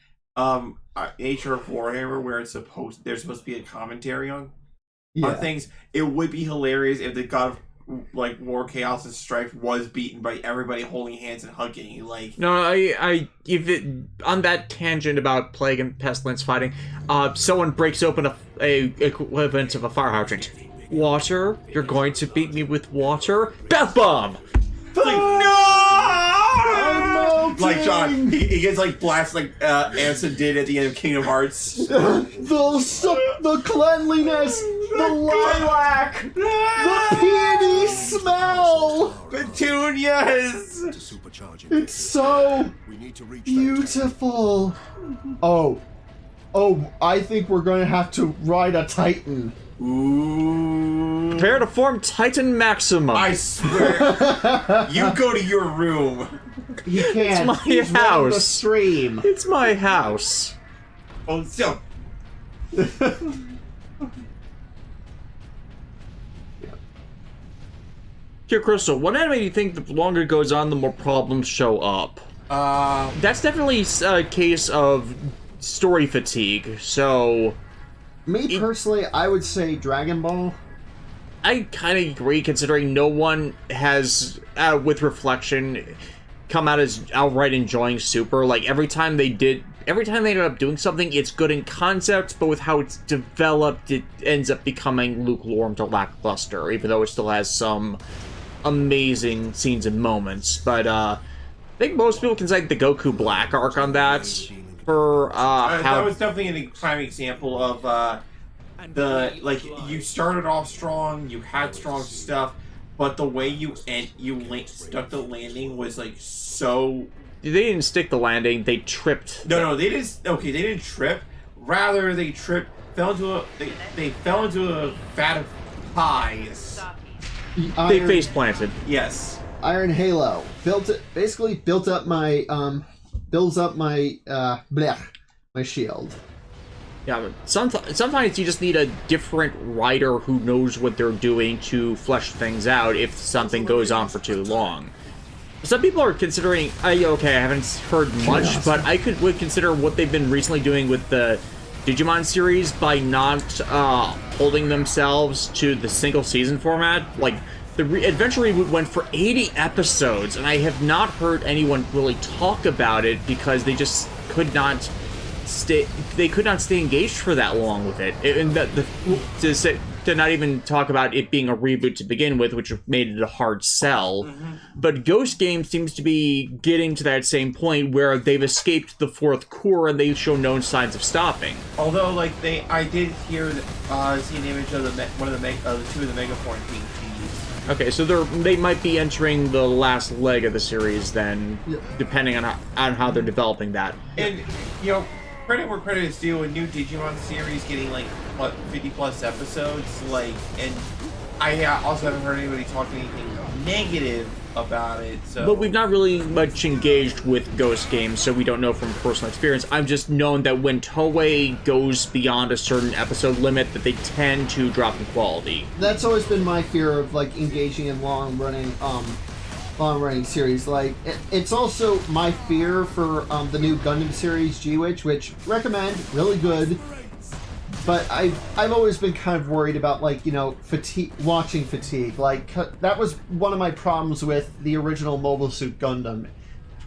nature of Warhammer, where there's supposed to be a commentary on things, it would be hilarious if the god of like War, Chaos, and Strife was beaten by everybody holding hands and hugging. Like, no, if it on that tangent about plague and pestilence fighting, someone breaks open a equivalent of a fire hydrant. Water? You're going to beat me with water? Bath bomb! like no! Like John, he gets like blasted like Ansem did at the end of Kingdom Hearts. The cleanliness, the lilac, the peony smell. Petunias. It's so beautiful. Oh, I think we're going to have to ride a Titan. Ooh. Prepare to form Titan Maximum. I swear. You go to your room. He can't. It's my He's house. running the stream. It's my house. Oh, so. Here, Crystal, what anime do you think the longer it goes on, the more problems show up? That's definitely a case of story fatigue, so... Me personally, I would say Dragon Ball. I kind of agree, considering no one has, with reflection, come out as outright enjoying Super. Like, every time they ended up doing something, it's good in concept, but with how it's developed, it ends up becoming lukewarm to lackluster, even though it still has some amazing scenes and moments. But, I think most people can cite the Goku Black arc on that. For, that was definitely a prime example of, you started off strong, you had strong stuff, but the way you stuck the landing was, like, so... They didn't stick the landing, they tripped. No, they didn't trip. Rather, they fell into a vat of pies. They face planted. Yes. Iron Halo builds up my my shield. Yeah, but sometimes you just need a different writer who knows what they're doing to flesh things out if something goes on for too long. Some people are considering, I haven't heard much, but I would consider what they've been recently doing with the Digimon series by not holding themselves to the single season format. Like, the Adventure Reboot went for 80 episodes, and I have not heard anyone really talk about it because they just could not stay engaged for that long with it. And to not even talk about it being a reboot to begin with, which made it a hard sell. Mm-hmm. But Ghost Game seems to be getting to that same point where they've escaped the fourth core and they show no signs of stopping. Although, like, I did hear, see an image of two of the Megaform being teased. Okay, so they might be entering the last leg of the series then, depending on how they're developing that. And, credit where credit is due, a new Digimon series getting, 50 plus episodes, and I also haven't heard anybody talk anything negative about it. So, But we've not really much engaged with Ghost games, so we don't know from personal experience. I've just known that when Toei goes beyond a certain episode limit, that they tend to drop in quality. That's always been my fear of like engaging in long-running series. Like it's also my fear for the new Gundam series G-Witch, which recommend, really good. But I've always been kind of worried about, like, you know, watching fatigue. Like, that was one of my problems with the original Mobile Suit Gundam.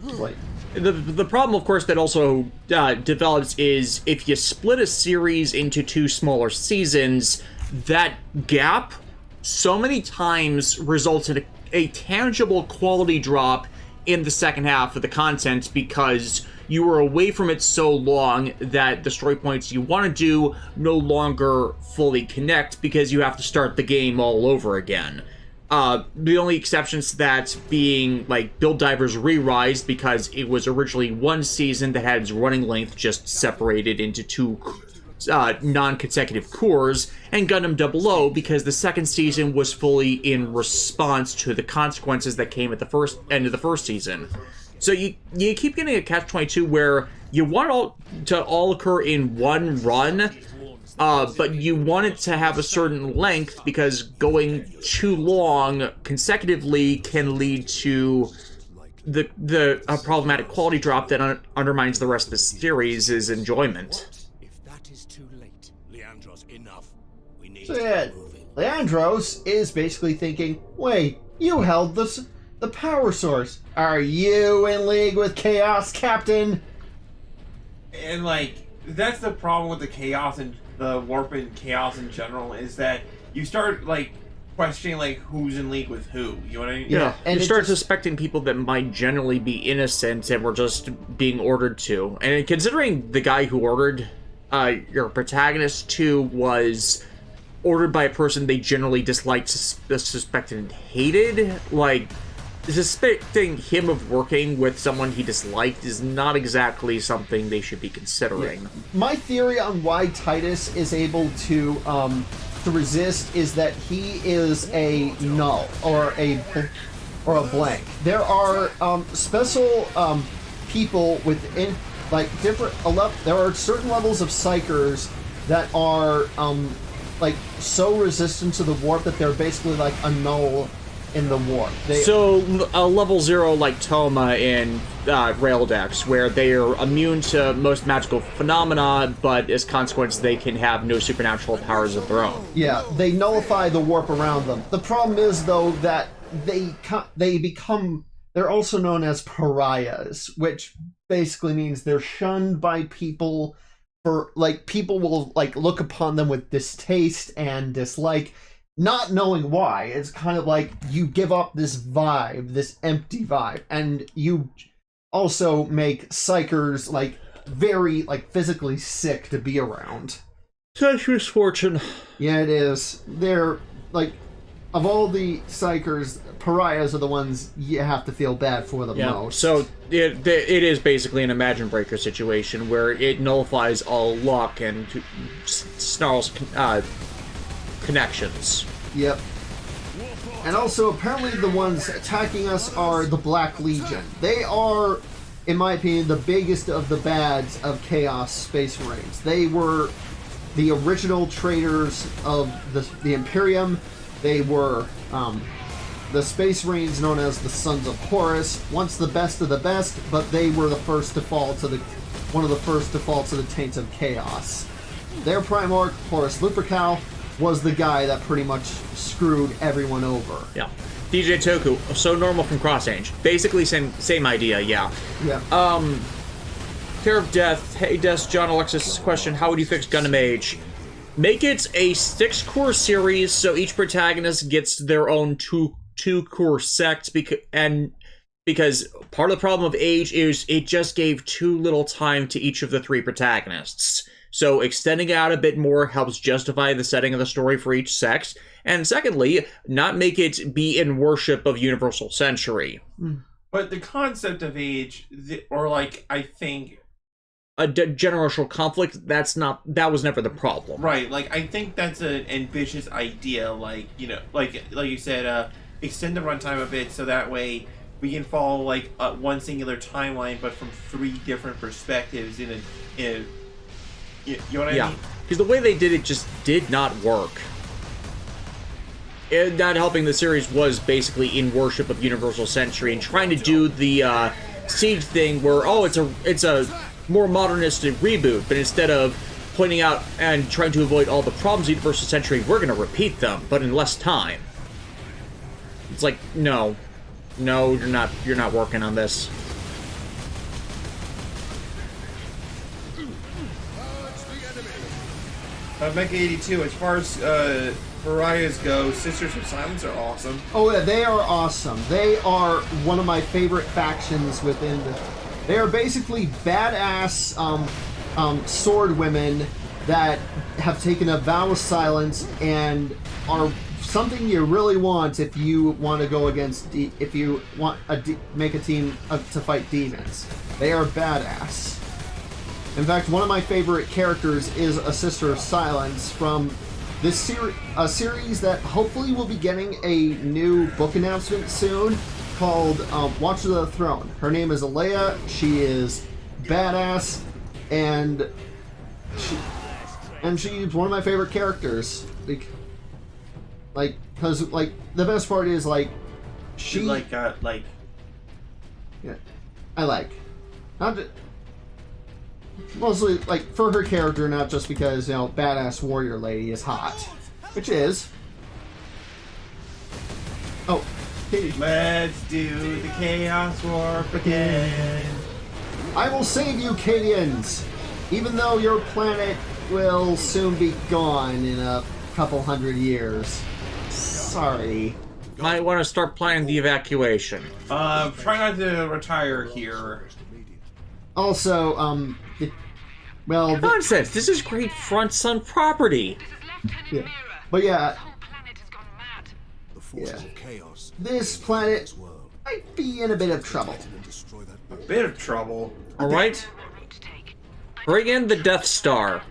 Like, The problem, of course, that also develops is if you split a series into 2 smaller seasons, that gap so many times results in a tangible quality drop in the second half of the content because you were away from it so long that the story points you want to do no longer fully connect because you have to start the game all over again. The only exceptions to that being, like, Build Divers Re-Rise, because it was originally one season that had its running length just separated into 2 non-consecutive cores, and Gundam 00 because the second season was fully in response to the consequences that came at the end of the first season. So you keep getting a catch-22 where you want it to all occur in one run, but you want it to have a certain length because going too long consecutively can lead to the problematic quality drop that undermines the rest of the series' enjoyment. If that is too late, Leandros, enough. We need so to yeah, get moving. Leandros is basically thinking, wait, you held the power source. Are you in league with Chaos, Captain? and like that's the problem with the chaos and the warp and chaos in general is that you start like questioning like who's in league with who. You know what I mean? Yeah, and you it start just- suspecting people that might generally be innocent and were just being ordered to. And considering the guy who ordered your protagonist to was ordered by a person they generally disliked, suspected, and hated, like, suspecting him of working with someone he disliked is not exactly something they should be considering. My theory on why Titus is able to resist is that he is a null or a blank. There are special people within like different. There are certain levels of psychers that are like so resistant to the warp that they're basically like a null in the warp. So a level 0 like Toma in Raildex, where they are immune to most magical phenomena, but as a consequence they can have no supernatural powers of their own. Yeah, they nullify the warp around them. The problem is, though, that they're also known as pariahs, which basically means they're shunned by people for, like, people will, like, look upon them with distaste and dislike, not knowing why. It's kind of like you give up this vibe, this empty vibe, and you also make psychers, like, very, like, physically sick to be around. Such misfortune. Yeah, it is. They're, like, of all the psychers, pariahs are the ones you have to feel bad for the most. So it is basically an Imagine Breaker situation where it nullifies all luck and snarls connections. Yep. And also, apparently the ones attacking us are the Black Legion. They are, in my opinion, the biggest of the bads of Chaos Space Marines. They were the original traitors of the Imperium. They were the Space Marines known as the Sons of Horus, once the best of the best, but they were the first to fall to one of the first to fall to the taints of chaos. Their Primorc, Horus Lupercal, was the guy that pretty much screwed everyone over. Yeah. DJ Toku, so normal from Cross-Range. Basically same idea, yeah. Yeah. Care of Death. Hey, Des, John Alexis question, how would you fix Gundam Age? Make it a 6-core series so each protagonist gets their own two core sect, because part of the problem of Age is it just gave too little time to each of the 3 protagonists. So extending it out a bit more helps justify the setting of the story for each sect, and secondly, not make it be in worship of Universal Century. But the concept of Age, or like I think A generational conflict, that was never the problem. right, like I think that's an ambitious idea. Like, you know, like you said, extend the runtime a bit so that way we can follow like one singular timeline, but from 3 different perspectives in a you know what I mean? Because the way they did it just did not work. And not helping the series was basically in worship of Universal Century and trying to do the Siege thing where, oh, it's a more modernistic reboot, but instead of pointing out and trying to avoid all the problems of Universal Century, we're going to repeat them, but in less time. It's like, no, you're not working on this. Mecha 82, as far as Pariahs go, Sisters of Silence are awesome. Oh yeah, they are awesome. They are one of my favorite factions within the... They are basically badass sword women that have taken a vow of silence and are something you really want if you want to go against... if you want make a team to fight demons. They are badass. In fact, one of my favorite characters is a Sister of Silence from this series that hopefully will be getting a new book announcement soon called Watch of the Throne. Her name is Alea. She is badass, and she's one of my favorite characters. Because the best part is she yeah, I like not just, mostly for her character, not just because badass warrior lady is hot, which is. Oh, let's do the Chaos Warp again. I will save you, Cadians, even though your planet will soon be gone in a couple 100 years. Sorry. Might want to start planning the evacuation. Try not to retire here. Also, well... Nonsense! This is great front-sun property! Yeah. But yeah... This planet might be in a bit of trouble. A bit of trouble. Alright? Bring in the Death Star.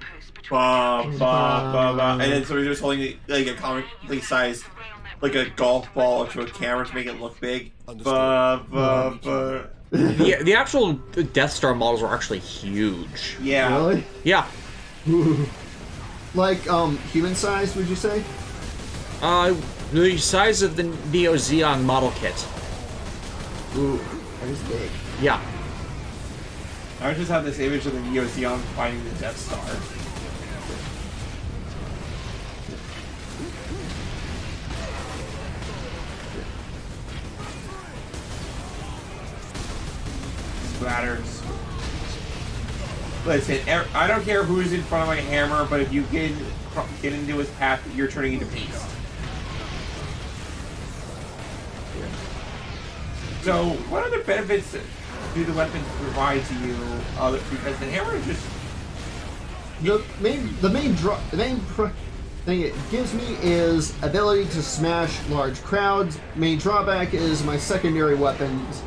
And then somebody's just holding like a comically sized, like a golf ball to a camera to make it look big. The actual Death Star models are actually huge. Yeah. Really? Yeah. Like, human size, would you say? The size of the Neo Xeon model kit. Ooh, that is big. Yeah. I just have this image of the Neo Xeon finding the Death Star. Splatters. Listen, I don't care who's in front of my hammer, but if you get into his path, you're turning into beast. So, what other benefits do the weapons provide to you? Because the hammer is just... The main thing it gives me is ability to smash large crowds. Main drawback is my secondary weapons.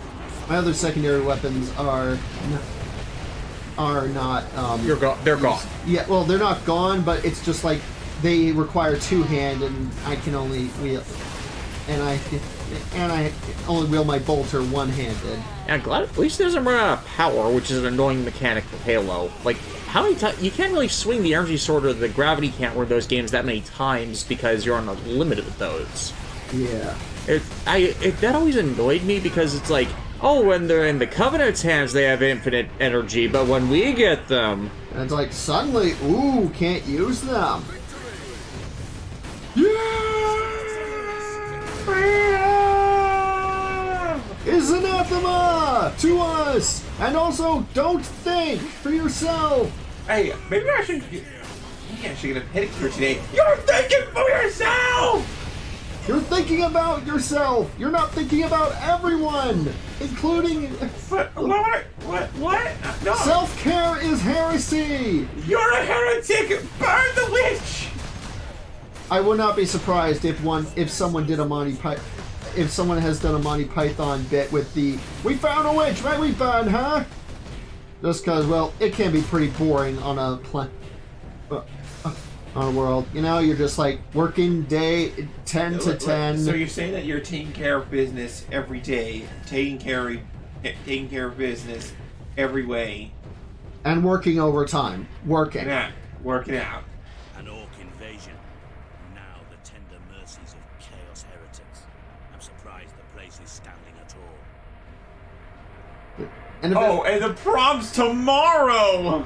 My other secondary weapons are not. They're gone. Yeah, well, they're not gone, but it's just like they require two-hand, and I can only wield, and I only wield my bolter one-handed. Yeah, glad at least it doesn't run out of power, which is an annoying mechanic for Halo. Like, how many times you can't really swing the energy sword or the gravity can't work those games that many times because you're on a limit with those. Yeah. That always annoyed me because it's like, oh, when they're in the Covenant's hands, they have infinite energy, but when we get them... And it's like, suddenly, ooh, can't use them. Is anathema to us! And also, don't think for yourself! Hey, maybe I should get a pedicure today. You're thinking for yourself! You're thinking about yourself! You're not thinking about everyone! Including... What? No. Self-care is heresy! You're a heretic! Burn the witch! I would not be surprised if someone did a Monty Python... If someone has done a Monty Python bit with the "We found a witch, right? We found, huh?" Just because, well, it can be pretty boring on a our world. You know, you're just like working day 10 to 10. So you're saying that you're taking care of business every day, taking care of business every way, and working overtime. Working. Yeah, working out. An orc invasion. Now the tender mercies of chaos heretics. I'm surprised the place is standing at all. And if And the prom's tomorrow!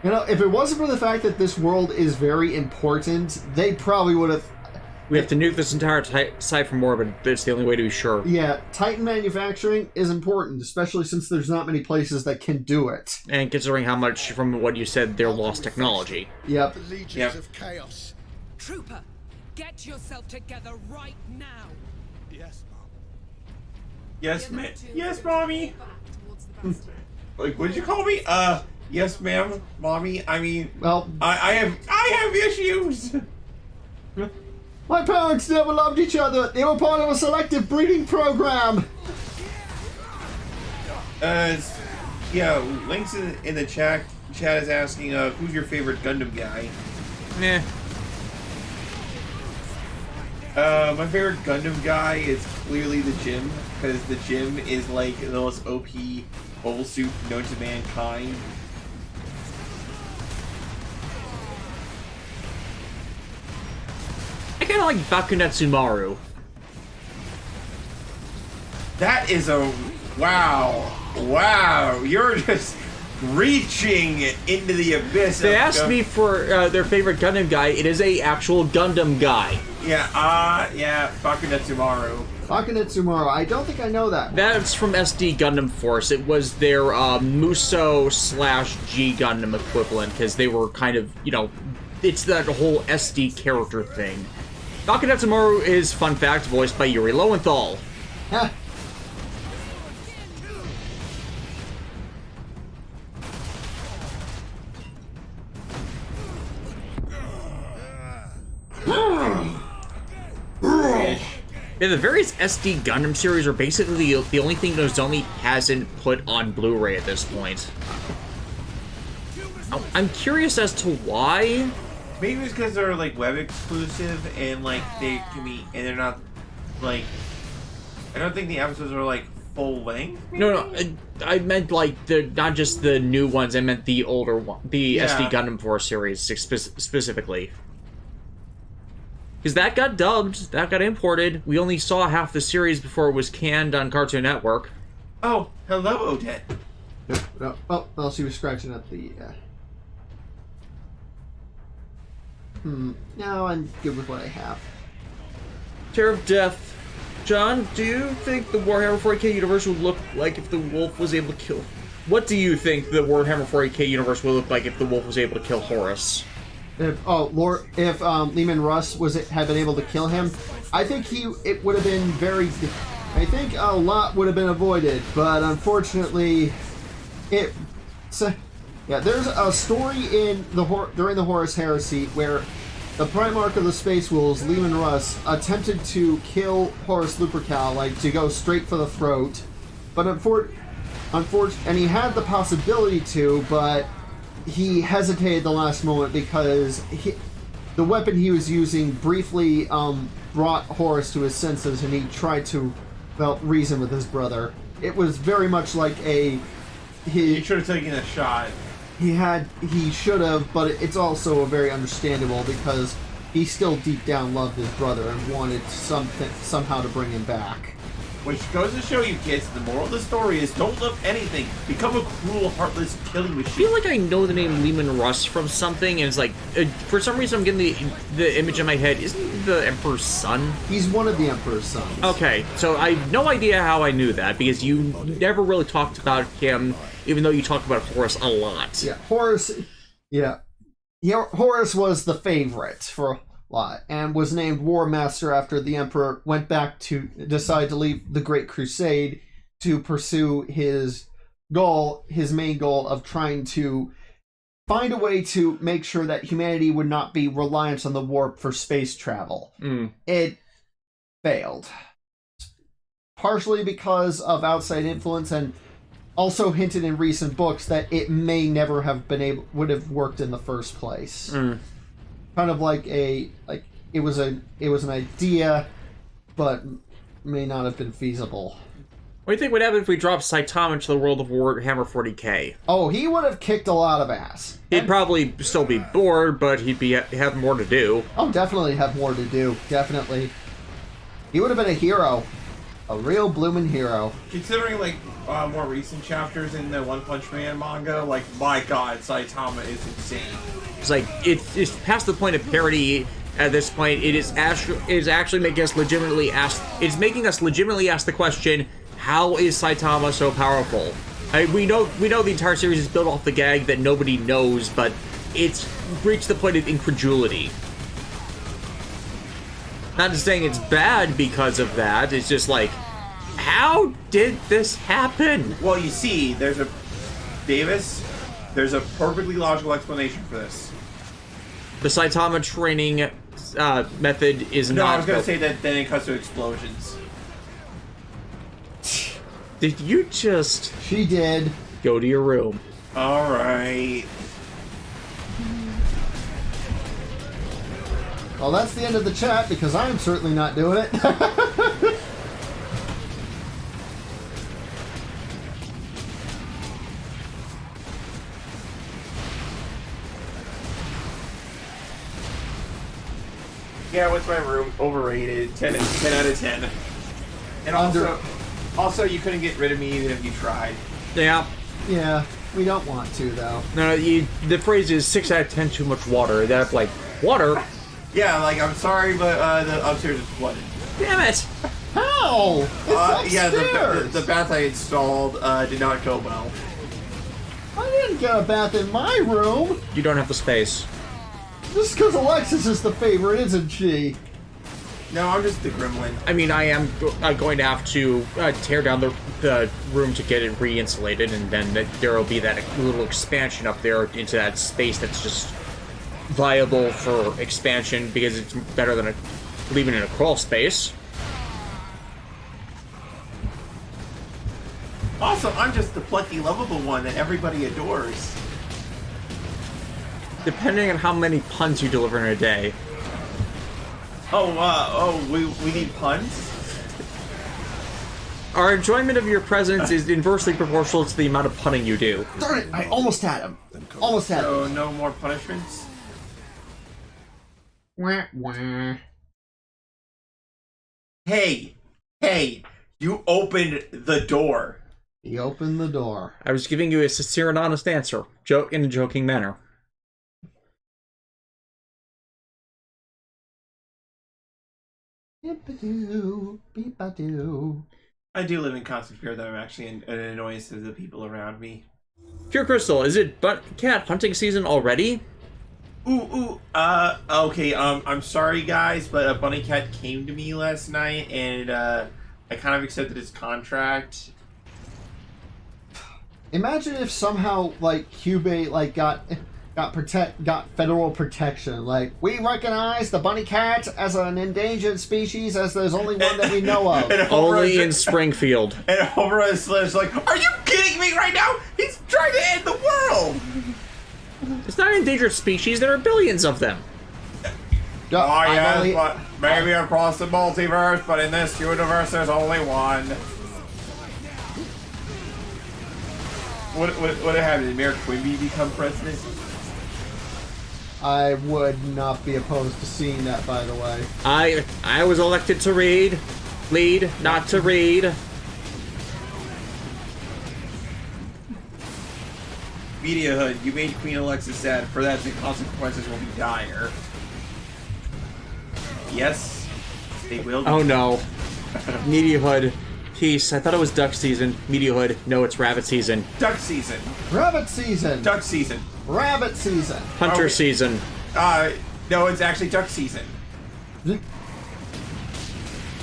you know, if it wasn't for the fact that this world is very important, they probably would have... We have to nuke this entire site for more, but it's the only way to be sure. Yeah, Titan manufacturing is important, especially since there's not many places that can do it. And considering how much, from what you said, they're lost technology. Yep. The legions Yep. of chaos. Trooper, get yourself together right now. Yes, Mom. Yes, ma'am. Yes, mommy. Like, what did you call me? Yes, ma'am, mommy. I mean, Well, I have issues. my parents never loved each other. They were part of a selective breeding program. Yeah, Link's in the chat. Chat is asking, who's your favorite Gundam guy? Meh. My favorite Gundam guy is clearly the Gym, because the Gym is like the most OP mobile suit known to mankind. I kind of like Bakunetsumaru. That is a wow! You're just reaching into the abyss. They of asked me for their favorite Gundam guy. It is a actual Gundam guy. Yeah, Bakunetsumaru. Bakunetsumaru. I don't think I know that. That's from SD Gundam Force. It was their Muso / G Gundam equivalent, because they were kind of, you know, it's that whole SD character thing. Bakunetsumaru is, fun fact, voiced by Yuri Lowenthal. Huh. Yeah, the various SD Gundam series are basically the only thing Nozomi hasn't put on Blu-ray at this point. I'm curious as to why. Maybe it's because they're like web exclusive and like they can be, and they're not like. I don't think the episodes are like full length. No, I meant like the not just the new ones. I meant the older one, the SD Gundam Force series specifically. Because that got dubbed, that got imported. We only saw half the series before it was canned on Cartoon Network. Oh, hello, Odette. No. Oh, well, she was scratching up the... No, I'm good with what I have. Terror of Death. John, do you think the Warhammer 40K universe would look like if the wolf was able to kill... What do you think the Warhammer 40K universe would look like if the wolf was able to kill Horus? If Lehman Russ had been able to kill him, I think it would have been very. I think a lot would have been avoided, but unfortunately, there's a story during the Horus Heresy where the Primarch of the Space Wolves, Lehman Russ, attempted to kill Horus Lupercal, like to go straight for the throat, but and he had the possibility to, but he hesitated the last moment because the weapon he was using briefly brought Horus to his senses, and he tried to reason with his brother. It was very much like He should have taken a shot. He should have, but it's also very understandable because he still deep down loved his brother and wanted somehow to bring him back. Which goes to show you kids, the moral of the story is don't love anything. Become a cruel, heartless killing machine. I feel like I know the name Lehman Russ from something, and it's like, for some reason I'm getting the image in my head. Isn't he the Emperor's son? He's one of the Emperor's sons. Okay, so I have no idea how I knew that, because you never really talked about him, even though you talked about Horus a lot. Yeah, Horus... Yeah. Horus was the favorite for a lot, and was named War Master after the Emperor went back to decide to leave the Great Crusade to pursue his main goal of trying to find a way to make sure that humanity would not be reliant on the warp for space travel. It failed. Partially because of outside influence, and also hinted in recent books that it may never have would have worked in the first place. kind of like it was an idea, but may not have been feasible. What do you think would happen if we dropped Saitama into the world of Warhammer 40K? Oh, he would have kicked a lot of ass. He'd probably still be bored, but he'd have more to do. Oh, definitely have more to do. Definitely. He would have been a hero. A real bloomin' hero. Considering, like, more recent chapters in the One Punch Man manga, like, my god, Saitama is insane. It's like, it's past the point of parody at this point. It is actually making us legitimately ask... It's making us legitimately ask the question, how is Saitama so powerful? We know the entire series is built off the gag that nobody knows, but it's reached the point of incredulity. Not just saying it's bad because of that, it's just like, how did this happen? Well, you see, there's a perfectly logical explanation for this. The Saitama training method is not... No, I was going to say that then it cuts to explosions. Did you just... She did. Go to your room. Alright. Well, that's the end of the chat, because I'm certainly not doing it. Yeah, what's my room? Overrated. 10 out of 10. And also, you couldn't get rid of me even if you tried. Yeah. Yeah, we don't want to, though. No, the phrase is 6 out of 10 too much water. That's like, water? Yeah, like, I'm sorry, but the upstairs is flooded. Damn it! How? It's yeah, upstairs. the bath I installed did not go well. I didn't get a bath in my room. You don't have the space. Just because Alexis is the favorite, isn't she? No, I'm just the gremlin. I mean, I am going to have to tear down the room to get it re-insulated, and then there will be that little expansion up there into that space that's just viable for expansion, because it's better than leaving it in a crawl space. Also, I'm just the plucky, lovable one that everybody adores. Depending on how many puns you deliver in a day. We need puns? Our enjoyment of your presence is inversely proportional to the amount of punning you do. Darn it, I almost had him. Almost had him. So, no more punishments? Wah, wah. Hey, you opened the door. He opened the door. I was giving you a sincere and honest answer, in a joking manner. Beep-a-doo, beep-a-doo. I do live in constant fear that I'm actually an annoyance to the people around me. Pure Crystal, is it cat hunting season already? Okay, I'm sorry guys, but a bunny cat came to me last night, and, I kind of accepted his contract. Imagine if somehow, like, Cubase, like, got federal protection. Like, we recognize the bunny cat as an endangered species, as there's only one that we know of. Only in Springfield. And Homer is like, are you kidding me right now? He's trying to end the world! It's not an endangered species, there are billions of them. But maybe across the multiverse, but in this universe there's only one. What happened? Did Mayor Quimby become president? I would not be opposed to seeing that, by the way. I was elected to lead, not to read. Media Hood, you made Queen Alexa sad. For that, the consequences will be dire. Yes, they will be. Oh no. Media Hood. Peace. I thought it was duck season. Media Hood. No, it's rabbit season. Duck season. Rabbit season. Duck season. Rabbit season. Hunter season. No, it's actually duck season.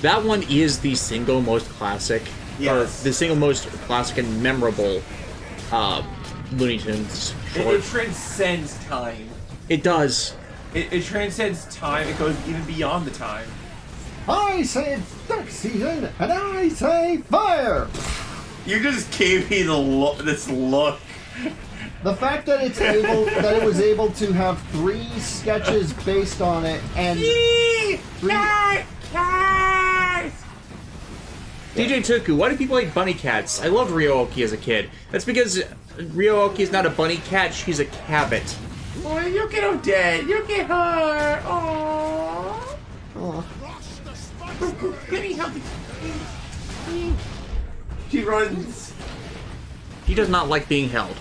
That one is the single most classic. Yes. Or the single most classic and memorable Looney Tunes short. It transcends time. It does. It transcends time. It goes even beyond the time. I say duck season, and I say fire. You just gave me this look. The fact that it was able to have 3 sketches based on it and DJ Tuku, why do people hate bunny cats? I loved Ryo-Oki as a kid. That's because Ryo-Oki is not a bunny cat, she's a cabbit. Oh, you get Odette. You get her. Aww. Let me help you. She runs. He does not like being held.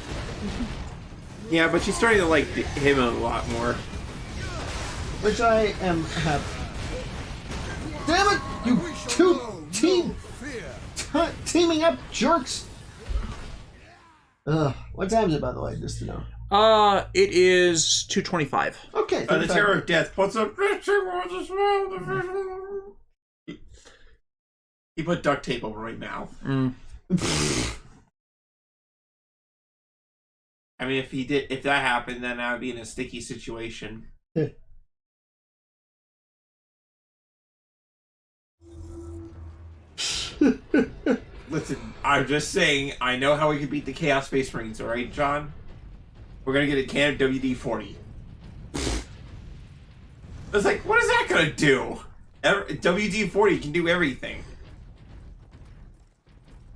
Yeah, but she's starting to like him a lot more. which I am happy. Damn it! You two teaming up jerks! What time is it, by the way, just to know? It is 2:25. Okay. The terror of death puts up. He put duct tape over my mouth. I mean, if that happened, then I would be in a sticky situation. Listen, I'm just saying, I know how we can beat the Chaos Space Marines, alright, John? We're gonna get a can of WD-40. It's like, what is that gonna do? WD-40 can do everything.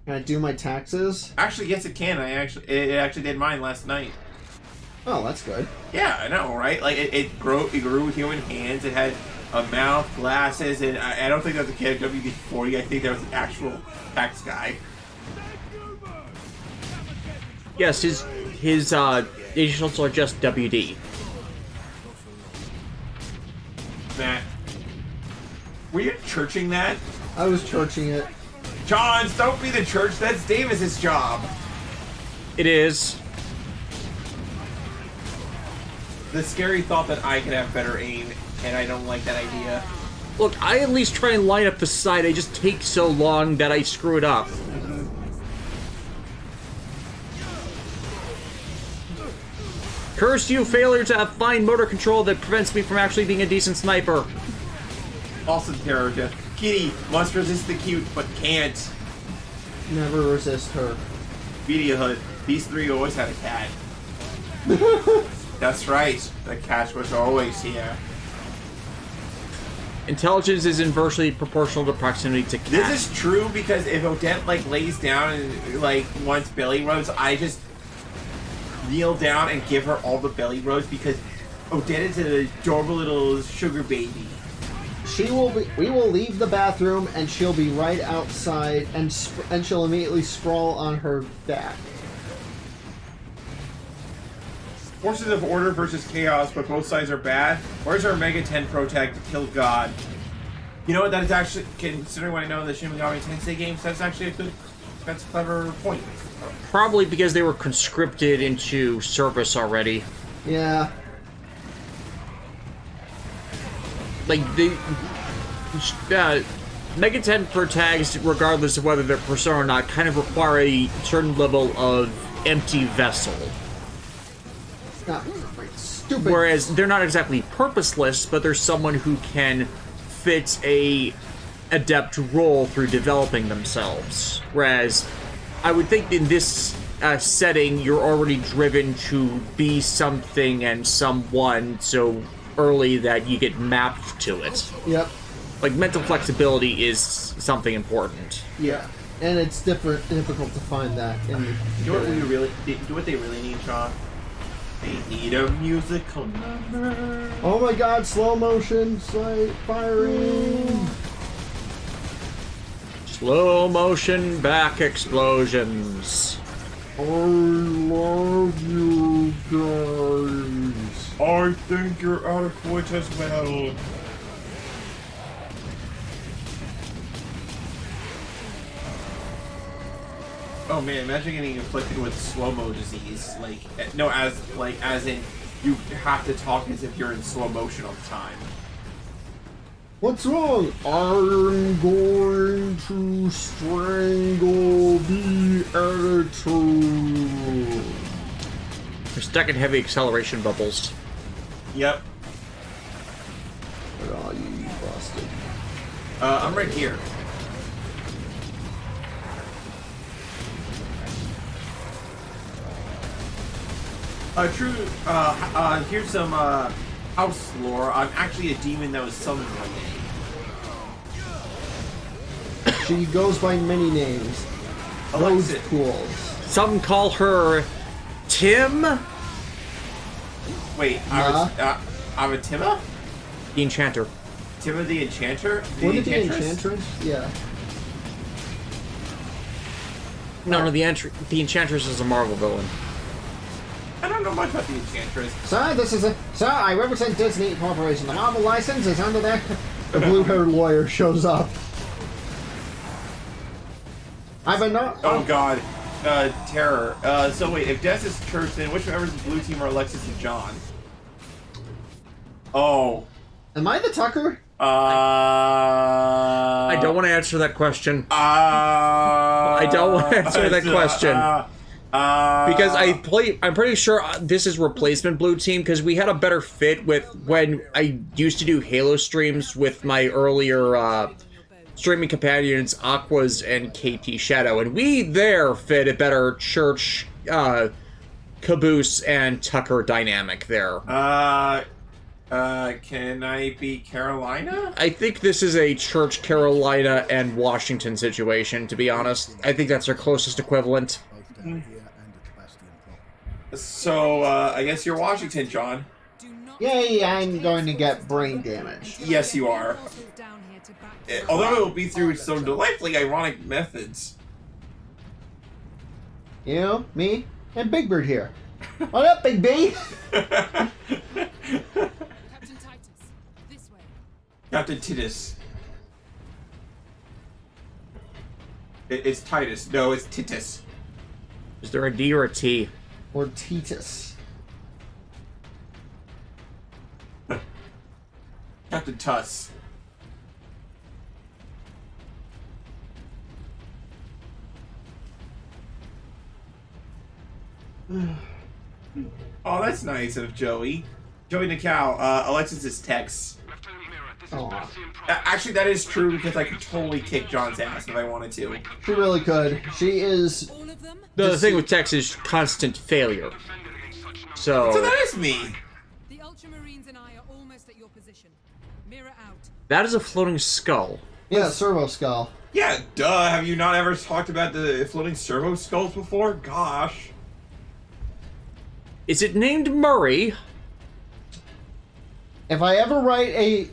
Can I do my taxes? Actually, yes, it can. It actually did mine last night. Oh, that's good. Yeah, I know, right? Like it grew with human hands. It had a mouth, glasses, and I don't think that was a kid of WD-40. I think that was an actual tax guy. Yes, his initials are just WD. Matt, were you churching that? I was churching it. John, don't be the church. That's Davis's job. It is. The scary thought that I could have better aim, and I don't like that idea. Look, I at least try and line up the sight. I just take so long that I screw it up. Curse you, failure to have fine motor control that prevents me from actually being a decent sniper. Awesome terror death. Kitty must resist the cute, but can't. Never resist her. Media Hood. These three always had a cat. That's right. The cat was always here. Intelligence is inversely proportional to proximity to cat. This is true because if Odette lays down and wants belly rubs, I just kneel down and give her all the belly rubs because Odette is an adorable little sugar baby. We will leave the bathroom and she'll be right outside and she'll immediately sprawl on her back. Forces of Order versus Chaos, but both sides are bad. Where's our Mega 10 Protag to kill God? You know what? That is actually, considering what I know of the Shin Megami Tensei games, that's actually that's a clever point. Probably because they were conscripted into service already. Yeah. Like, Mega 10 Protags, regardless of whether they're Persona or not, kind of require a certain level of empty vessel. Stupid. Whereas they're not exactly purposeless, but there's someone who can fit a adept role through developing themselves. Whereas I would think in this setting, you're already driven to be something and someone so early that you get mapped to it. Yep. Like, mental flexibility is something important. Yeah. And it's difficult to find that in the You know what they really need, Sean? They need a musical number. Oh my god, slow motion firing. Slow motion back explosions. I love you guys. I think you're adequate as well. Oh man, imagine getting inflicted with slow-mo disease. As in, you have to talk as if you're in slow motion all the time. What's wrong? I'm going to strangle the editor. You're stuck in heavy acceleration bubbles. Yep. Where are you, bastard? I'm right here. Here's some house lore. I'm actually a demon that was summoned one day. She goes by many names. Those Alexis. pools. Some call her Tim, Wait, I'm a Timma? the Enchanter. Timma the Enchanter? What did the Enchantress? Yeah. No, the Enchantress is a Marvel villain. I don't know much about the Enchantress. Sir, I represent Disney Corporation. The Marvel license is under there. The blue-haired lawyer shows up. I've been Oh god. Terror. So wait, if Des is Church, then which members of the blue team are Alexis and John? Oh. Am I the Tucker? I don't want to answer that question. I don't want to answer that question. Because I'm pretty sure this is replacement blue team, because we had a better fit with when I used to do Halo streams with my earlier streaming companions, Aquas and KT Shadow, and we there fit a better Church, Caboose, and Tucker dynamic there. Can I be Carolina? I think this is a Church, Carolina, and Washington situation, to be honest. I think that's our closest equivalent. So, I guess you're Washington, John. Yay, I'm going to get brain damage. Yes, you are. Although it will be through some delightfully ironic methods. You, me, and Big Bird here. What up, Big B? Captain Titus, this way. Captain Titus. It's Titus. No, it's Titus. Is there a D or a T? Or Titus. Captain Tuss. Oh, that's nice of Joey. Joey Nicol, Alexis is Tex. Aw. Actually, that is true because I could totally kick John's ass if I wanted to. She really could. She is... All of them? The thing with Tex is constant failure. So So that is me. The Ultramarines and I are almost at your position. Mirror out. that is a floating skull. Yeah, Servo Skull. Yeah, duh. Have you not ever talked about the floating servo skulls before? Gosh. Is it named Murray? If I ever write a...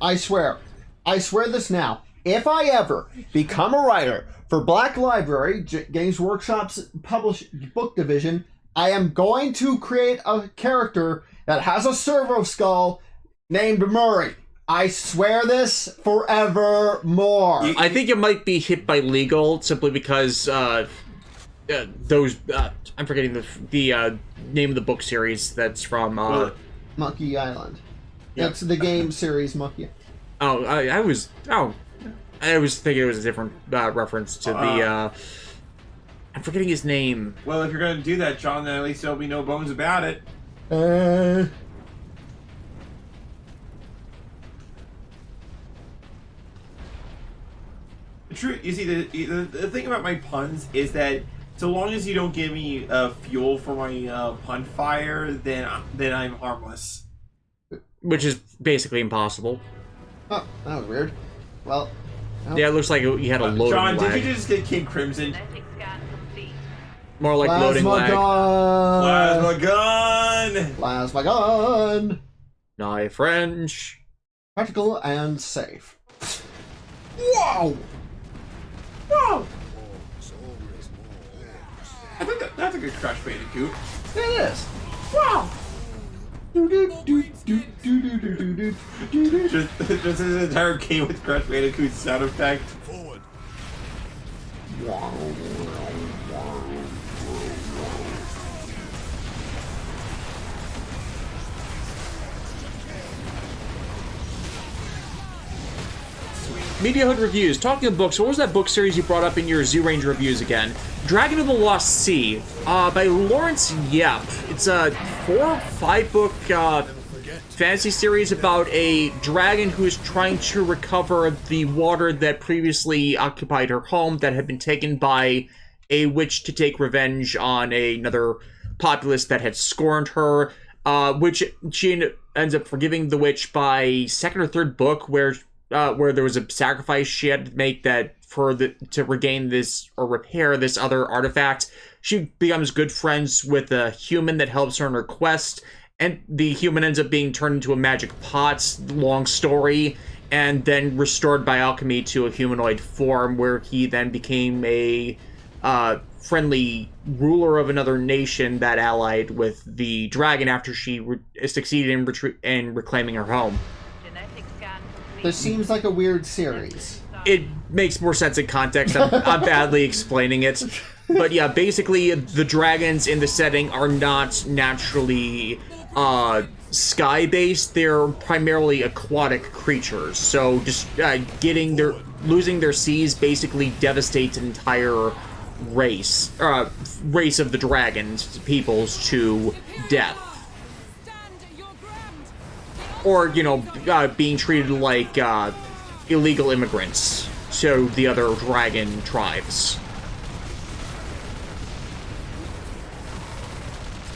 I swear this now. If I ever become a writer for Black Library, Games Workshop's published book division, I am going to create a character that has a servo skull named Murray. I swear this forevermore. I think it might be hit by legal simply because those I'm forgetting the name of the book series that's from Monkey Island. Yeah. That's the game series Monkey. I was thinking it was a different reference to the I'm forgetting his name. Well, if you're going to do that, John, then at least there'll be no bones about it. Uh, True. You see, the thing about my puns is that so long as you don't give me fuel for my pun fire, then I'm harmless. Which is basically impossible. oh, that was weird. Well, Yeah, it looks like you had a loading John, lag. did you just get King Crimson? Genetic scan complete. More like loading plasma lag. gun. Plasma gun! Plasma gun. Nah, French. Practical and safe. Whoa! Whoa! I think that's a good Crash Bandicoot. It is. Wow! Just Just an entire game with Crash Bandicoot sound effect. Forward. Media Hood Reviews. Talking of books, what was that book series you brought up in your Zoo Range reviews again? Dragon of the Lost Sea, by Lawrence Yep. It's a 4 or 5 book fantasy series about a dragon who is trying to recover the water that previously occupied her home that had been taken by a witch to take revenge on another populace that had scorned her, which she ends up forgiving the witch by second or third book, where there was a sacrifice she had to make to regain this or repair this other artifact. She becomes good friends with a human that helps her in her quest, and the human ends up being turned into a magic pot, long story, and then restored by alchemy to a humanoid form, where he then became a friendly ruler of another nation that allied with the dragon after she succeeded in reclaiming her home. Genetic scan complete. This seems like a weird series. It makes more sense in context. I'm badly explaining it. But yeah, basically, the dragons in the setting are not naturally sky-based. They're primarily aquatic creatures. So just losing their seas basically devastates an entire race of the dragons peoples to death. Or, being treated like illegal immigrants to the other dragon tribes.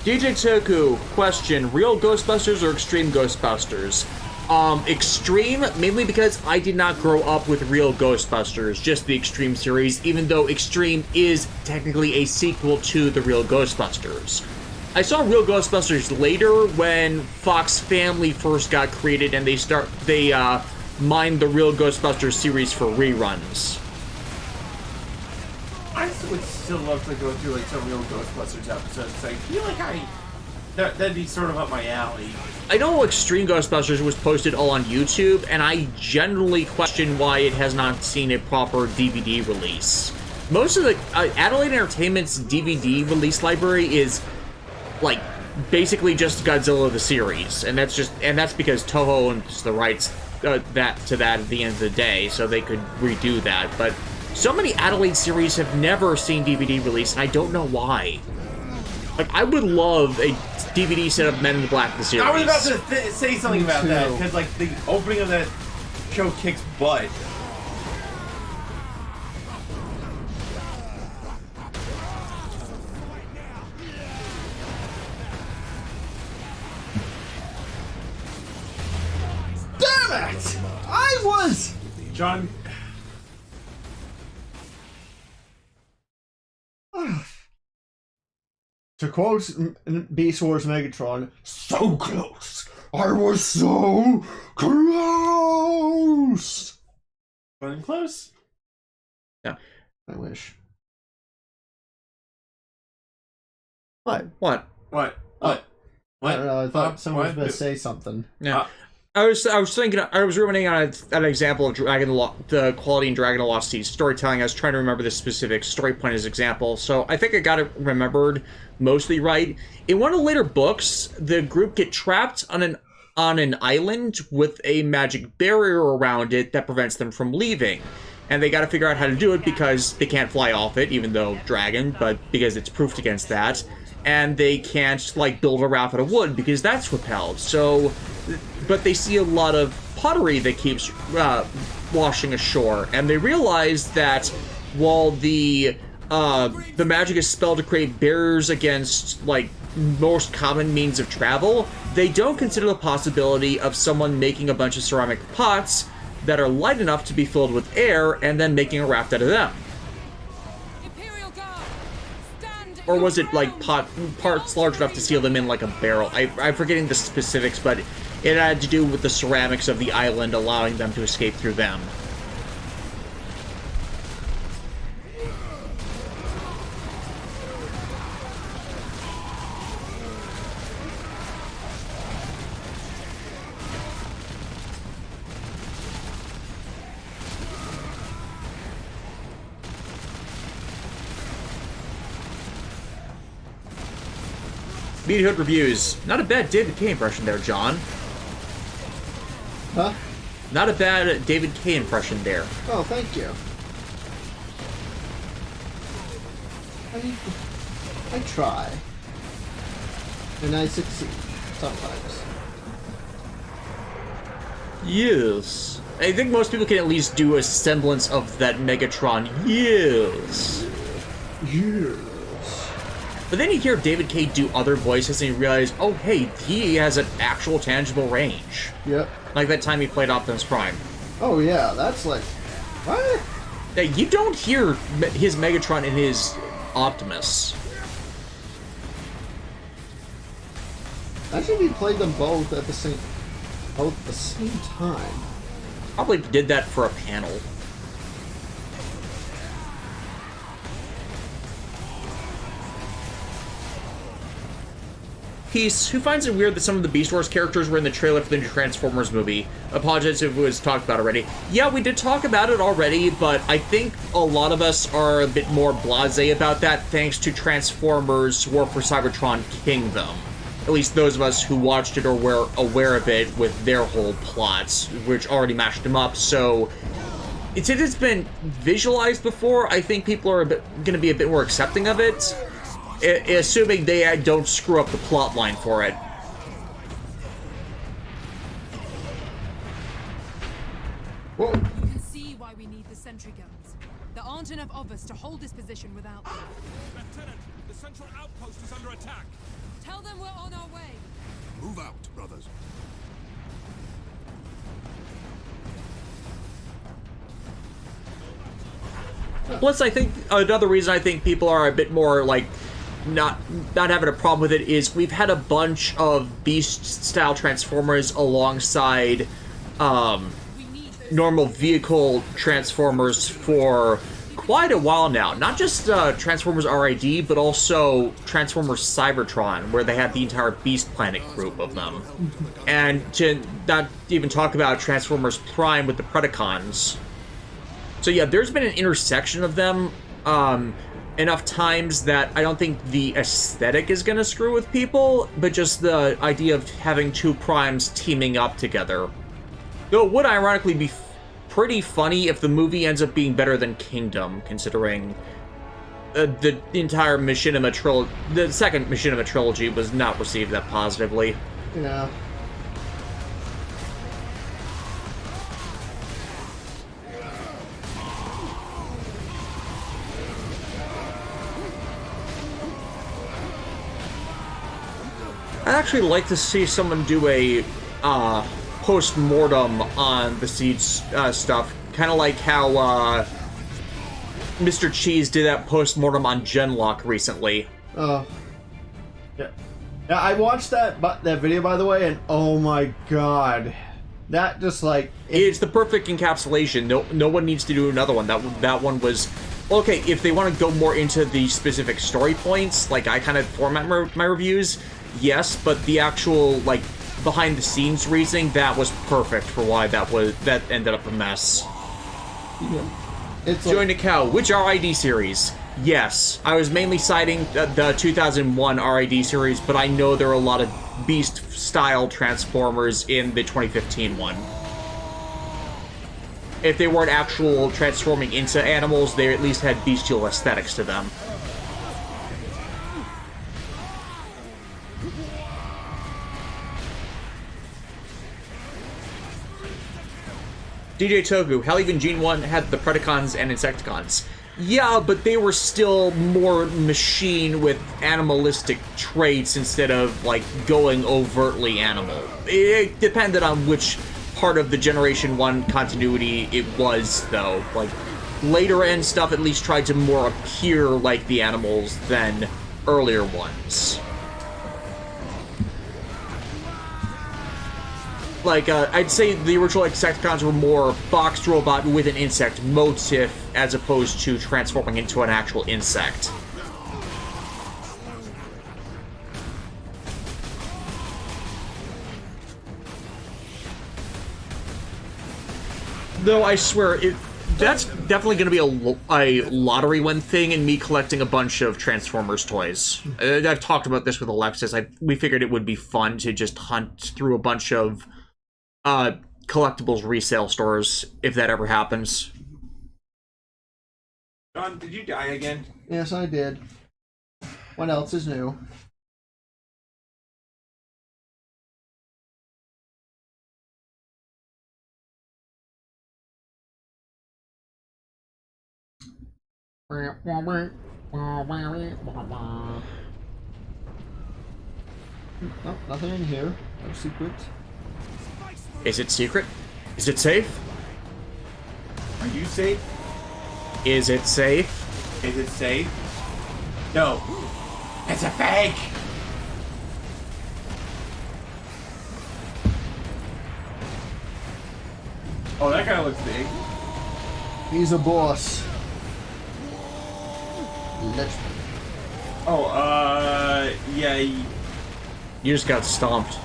DJ Toku, question, real Ghostbusters or Extreme Ghostbusters? Extreme, mainly because I did not grow up with real Ghostbusters, just the Extreme series, even though Extreme is technically a sequel to the real Ghostbusters. I saw real Ghostbusters later when Fox Family first got created and they mined the real Ghostbusters series for reruns. I would still love to go through like some real Ghostbusters episodes. I feel like that'd be sort of up my alley. I know Extreme Ghostbusters was posted all on YouTube, and I generally question why it has not seen a proper DVD release. Most of the Adelaide Entertainment's DVD release library is like basically just Godzilla the series, and that's because Toho owns the rights that at the end of the day, so they could redo that. But so many Adelaide series have never seen DVD release, and I don't know why. Like, I would love a DVD set of Men in Black the series. I was about to say something about that, because like the opening of that show kicks butt. Damn it! I was... John... To quote Beast Wars Megatron, so close! I was so close! Running close? Yeah. I wish. What? What? I don't know, I thought someone was going to say something. Yeah. I was ruminating on an example of the quality in Dragon of Lost Seas storytelling. I was trying to remember the specific story point as example, so I think I got it remembered mostly right. In one of the later books, the group get trapped on an island with a magic barrier around it that prevents them from leaving. And they got to figure out how to do it because they can't fly off it, even though dragon, but because it's proofed against that. And they can't, like, build a raft out of wood because that's repelled. So, but they see a lot of pottery that keeps washing ashore. And they realize that while the magic is spelled to create barriers against, like, most common means of travel, they don't consider the possibility of someone making a bunch of ceramic pots that are light enough to be filled with air and then making a raft out of them. Or was it, like, parts large enough to seal them in like a barrel? I'm forgetting the specifics, but it had to do with the ceramics of the island allowing them to escape through them. Meat Hood Reviews. Not a bad David K impression there, John. Huh? Not a bad David K impression there. Oh, thank you. I try. And I succeed. Sometimes. Yes. I think most people can at least do a semblance of that Megatron. Yes. Yes. But then you hear David Cage do other voices and you realize, oh hey, he has an actual tangible range. Yep. Like that time he played Optimus Prime. Oh yeah, that's like, what? Yeah, you don't hear his Megatron in his Optimus. Actually, he played them both at the same time. Probably did that for a panel. Peace, who finds it weird that some of the Beast Wars characters were in the trailer for the new Transformers movie. Apologize if it was talked about already. Yeah, we did talk about it already, but I think a lot of us are a bit more blasé about that thanks to Transformers War for Cybertron Kingdom. At least those of us who watched it or were aware of it with their whole plots, which already matched them up, so... Since it's been visualized before, I think people are going to be a bit more accepting of it. Assuming they don't screw up the plot line for it. Whoa. You can see why we need the sentry guns. There aren't enough of us to hold this position without them. Lieutenant, the central outpost is under attack. Tell them we're on our way. Move out, brothers. Plus, I think another reason I think people are a bit more, like, not having a problem with it is we've had a bunch of Beast-style Transformers alongside normal vehicle Transformers for quite a while now. Not just Transformers RID, but also Transformers Cybertron, where they had the entire Beast Planet group of them. And to not even talk about Transformers Prime with the Predacons. So yeah, there's been an intersection of them enough times that I don't think the aesthetic is going to screw with people, but just the idea of having two primes teaming up together. Though it would ironically be pretty funny if the movie ends up being better than Kingdom, considering the entire Machinima trilogy, the second Machinima trilogy was not received that positively. Yeah. I'd actually like to see someone do a post-mortem on the Siege stuff. Kind of like how Mr. Cheese did that post-mortem on Genlock recently. Yeah. Yeah, I watched that video, by the way, and oh my god. That just like... It's the perfect encapsulation. No one needs to do another one. That one was... Okay, if they want to go more into the specific story points, like I kind of format my reviews... Yes, but the actual, like, behind-the-scenes reasoning, that was perfect for why that ended up a mess. Yeah. It's Join the Cow, which RID series? Yes, I was mainly citing the 2001 RID series, but I know there are a lot of Beast-style Transformers in the 2015 one. If they weren't actual transforming into animals, they at least had bestial aesthetics to them. DJ Togu, hell, even Gene 1 had the Predacons and Insecticons. Yeah, but they were still more machine with animalistic traits instead of, like, going overtly animal. It depended on which part of the Generation 1 continuity it was, though. Like, later end stuff at least tried to more appear like the animals than earlier ones. Like, I'd say the original Insecticons were more boxed robot with an insect motif as opposed to transforming into an actual insect. Though I swear, that's definitely going to be a lottery win thing in me collecting a bunch of Transformers toys. I've talked about this with Alexis. We figured it would be fun to just hunt through a bunch of collectibles resale stores, if that ever happens. John, did you die again? Yes, I did. What else is new? No, nothing in here. No secret. Is it secret? Is it safe? Are you safe? Is it safe? Is it safe? No. It's a fake! Oh, that guy looks big. He's a boss. Let's. Oh, yeah. You just got stomped.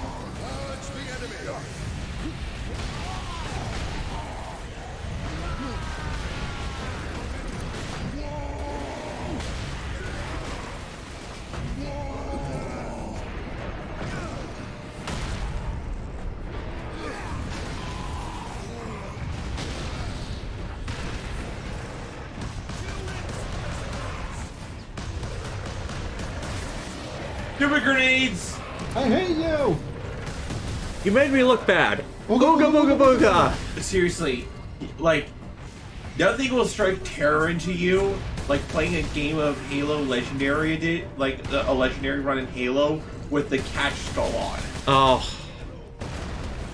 Stupid grenades! I hate you! You made me look bad. Ooga Booga booga booga! Seriously, like, nothing will strike terror into you like playing a game of Halo Legendary did, like a Legendary run in Halo with the catch skull on. Oh.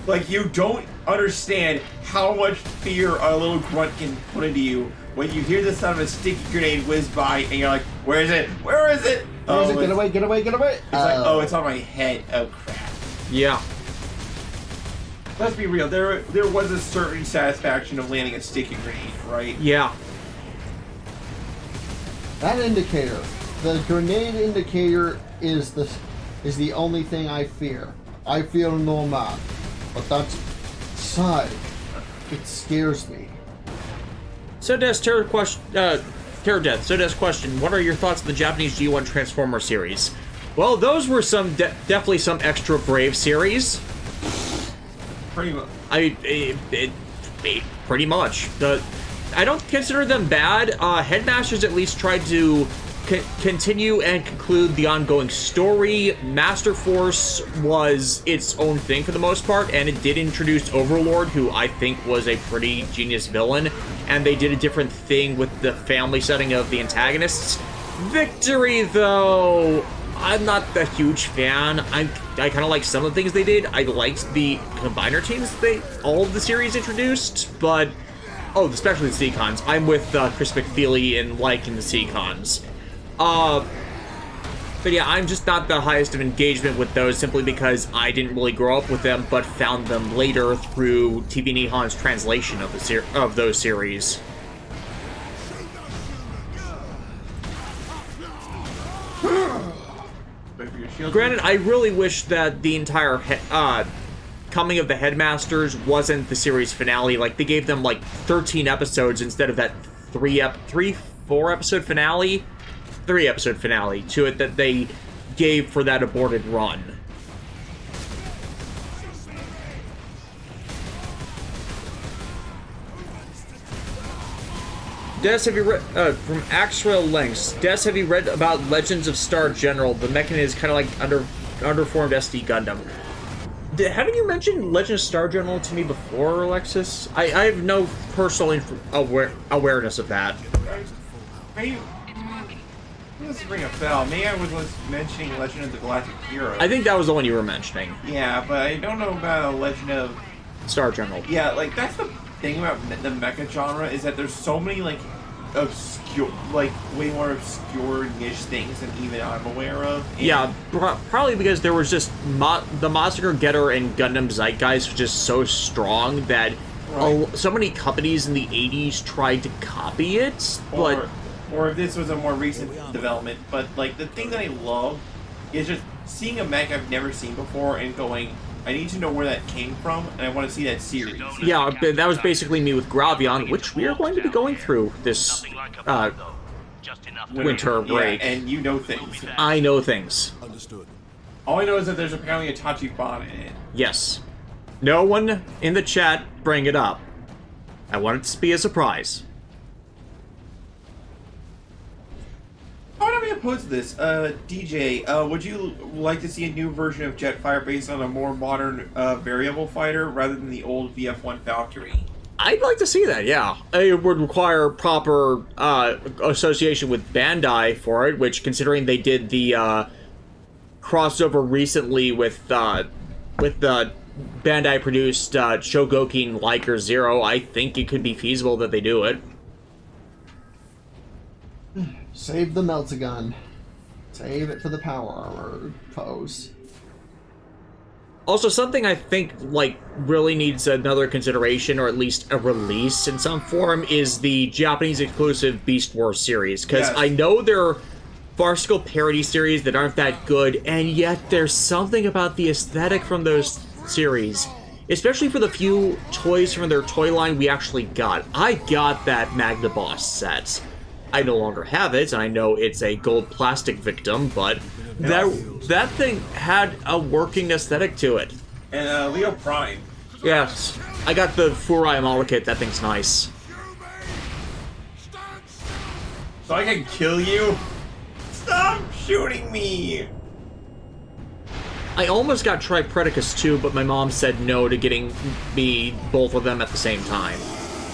Like, you don't understand how much fear a little grunt can put into you when you hear the sound of a sticky grenade whiz by and you're like, where is it? Where is it? Where is it? Get away, get away, get away! It's like, oh, it's on my head. Oh, crap. Yeah. Let's be real, there was a certain satisfaction of landing a sticky grenade, right? Yeah. That indicator, the grenade indicator, is the only thing I fear. I fear no man, but that's side. It scares me. So Death, Terror Death. So Death's question: what are your thoughts on the Japanese G1 Transformer series? Well, those were some definitely some extra brave series. Pretty much. Pretty much. I don't consider them bad. Headmasters at least tried to continue and conclude the ongoing story. Master Force was its own thing for the most part, and it did introduce Overlord, who I think was a pretty genius villain, and they did a different thing with the family setting of the antagonists. Victory, though, I'm not a huge fan. I kind of like some of the things they did. I liked the combiner teams all of the series introduced, but especially the Seacons. I'm with Chris McFeely in liking the Seacons. But yeah, I'm just not the highest of engagement with those simply because I didn't really grow up with them, but found them later through TV Nihon's translation of those series. Granted, I really wish that the entire coming of the Headmasters wasn't the series finale. Like, they gave them like 13 episodes instead of that 4 episode finale. 3 episode finale to it that they gave for that aborted run. Des, have you read, from Axrail Lengths, Des, have you read about Legends of Star General? The mecha is kind of like underformed SD Gundam. Haven't you mentioned Legend of Star General to me before, Alexis? I have no personal awareness of that. Let's ring a bell. Maybe I was mentioning Legend of the Galactic Hero. I think that was the one you were mentioning. Yeah, but I don't know about Legend of Star General. Yeah, like that's the thing about the mecha genre is that there's so many like obscure, like way more obscure niche things than even I'm aware of. And yeah, probably because there was just the Monster Getter and Gundam Zeitgeist was just so strong that so many companies in the 80s tried to copy it, but. Or if this was a more recent development, but like the thing that I love is just seeing a mech I've never seen before and going, I need to know where that came from, and I want to see that series. Yeah, that was basically me with Gravion, which we are going to be going through this winter break. Yeah, and you know things. I know things. Understood. All I know is that there's apparently a Tachibana in it. Yes. No one in the chat bring it up. I want it to be a surprise. I would not be opposed to this. DJ, would you like to see a new version of Jetfire based on a more modern variable fighter rather than the old VF-1 Valkyrie? I'd like to see that, yeah. It would require proper association with Bandai for it, which, considering they did the crossover recently with the Bandai produced Shogokin Liker Zero, I think it could be feasible that they do it. Save the Meltagun. Save it for the power armor pose. Also, something I think, like, really needs another consideration, or at least a release in some form, is the Japanese exclusive Beast Wars series. Because Yes. I know there are farcical parody series that aren't that good, and yet there's something about the aesthetic from those series. Especially for the few toys from their toy line we actually got. I got that Magna Boss set. I no longer have it, and I know it's a gold plastic victim, but that thing had a working aesthetic to it. And Leo Prime. Yes. I got the Furai Malekith, that thing's nice. So I can kill you? Stop shooting me! I almost got Tripredicus too, but my mom said no to getting me both of them at the same time.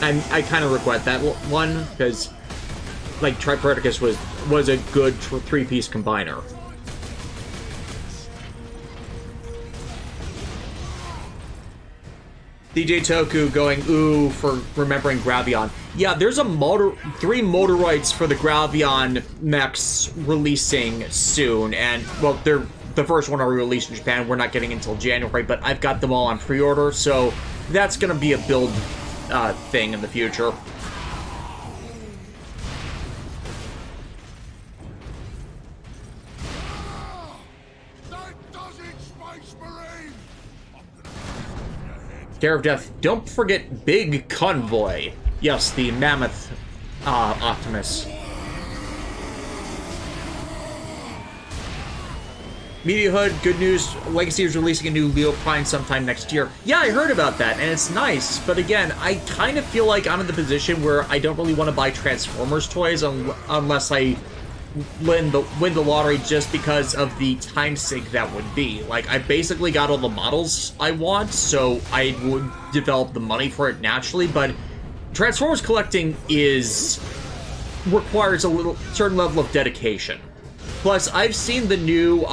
And I kind of regret that one, because, like, Tripredicus was a good three-piece combiner. DJ Toku going, ooh, for remembering Gravion. Yeah, there's a 3 Motoroids for the Gravion mechs releasing soon, and, well, the first one already released in Japan. We're not getting until January, but I've got them all on pre-order, so that's gonna be a build thing in the future. Care of Death. Don't forget Big Convoy. Yes, the Mammoth Optimus. Media Hood, good news. Legacy is releasing a new Leo Prime sometime next year. Yeah, I heard about that, and it's nice. But again, I kind of feel like I'm in the position where I don't really want to buy Transformers toys unless I win the lottery, just because of the time sink that would be. Like, I basically got all the models I want, so I would develop the money for it naturally. But Transformers collecting requires a certain level of dedication. Plus, I've seen the new,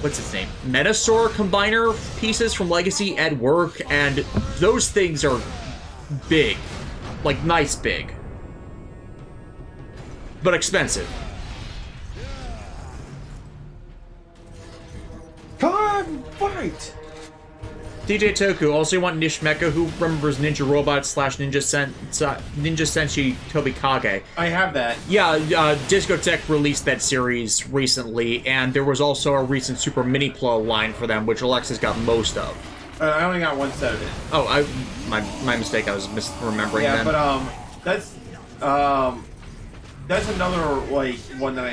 what's its name? Metasaur combiner pieces from Legacy at work, and those things are big. Like, nice big. But expensive. Come on, fight! DJ Toku, also you want Nish Mecha, who remembers Ninja Robot / Ninja Senshi Tobikage. I have that. Yeah, Discotech released that series recently, and there was also a recent Super Mini Plo line for them, which Alexis got most of. I only got one set of it. Oh, my mistake, I was misremembering yeah, then. but that's another, like, one that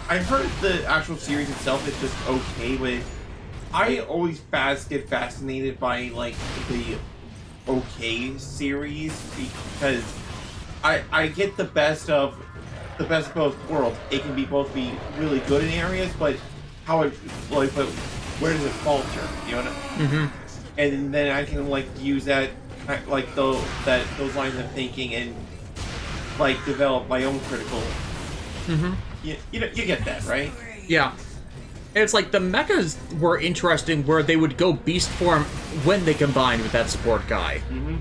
I've heard the actual series itself is just okay, but I always get fascinated by, like, the okay series, because I get the best of both worlds. It can both be really good in areas, but but where does it falter? You know what I mean? Mm-hmm. And then I can, like, use that, like, those lines of thinking and, like, develop my own critical. Mm-hmm. You get that, right? Yeah. It's like the mechas were interesting, where they would go beast form when they combined with that support guy. Mm-hmm.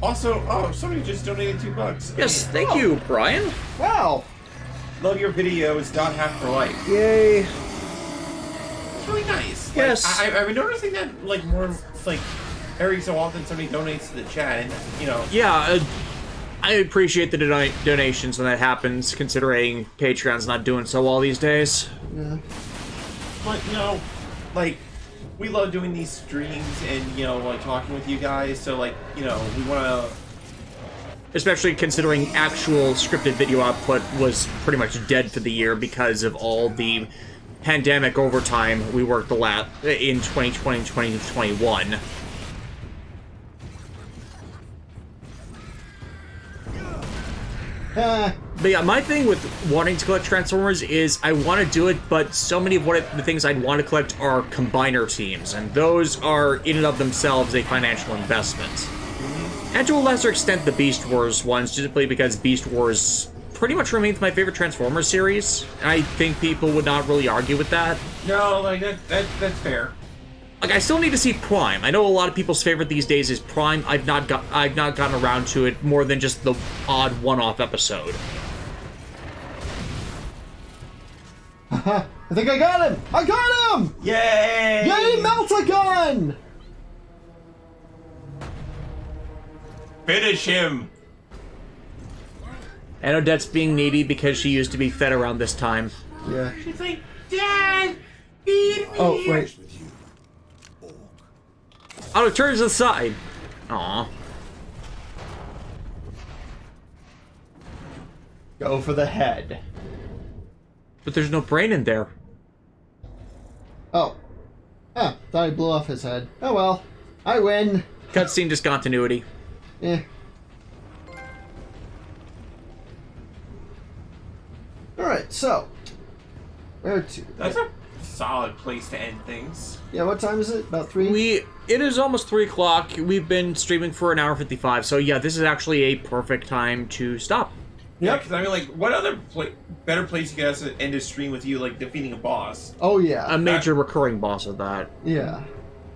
Also, somebody just donated $2. Yes, thank you, Brian. Wow. Love your videos. Not half for life. Yay. It's really nice. Yes. Like, I've been noticing that, like, more, like, every so often somebody donates to the chat, and, you know. Yeah, I appreciate the donations when that happens, considering Patreon's not doing so well these days. Yeah. But, you know, like, we love doing these streams and, you know, like, talking with you guys, so, like, you know, we want to... Especially considering actual scripted video output was pretty much dead for the year because of all the pandemic overtime we worked in 2020 and 2021. But yeah, my thing with wanting to collect Transformers is I want to do it, but so many of the things I'd want to collect are combiner teams, and those are in and of themselves a financial investment. And to a lesser extent, the Beast Wars ones, simply because Beast Wars pretty much remains my favorite Transformers series. I think people would not really argue with that. No, like that's fair. Like, I still need to see Prime. I know a lot of people's favorite these days is Prime. I've not gotten around to it more than just the odd one-off episode. I think I got him! I got him! Yay! Yay, Melt-A-Gun! Finish him! And Odette's being needy because she used to be fed around this time. Yeah. She's like, Dad, feed me! Oh, wait. Oh, it turns to the side. Aw. Go for the head. But there's no brain in there. Oh. Ah, thought I blew off his head. Oh well. I win. Cutscene discontinuity. Eh. Alright, so. Where to? That's a solid place to end things. Yeah, what time is it? About 3? It is almost 3 o'clock. We've been streaming for an hour 55, so yeah, this is actually a perfect time to stop. Yeah, because I mean, like, what other better place you guys to end a stream with you, like, defeating a boss? Oh, yeah. A major recurring boss of that. Yeah.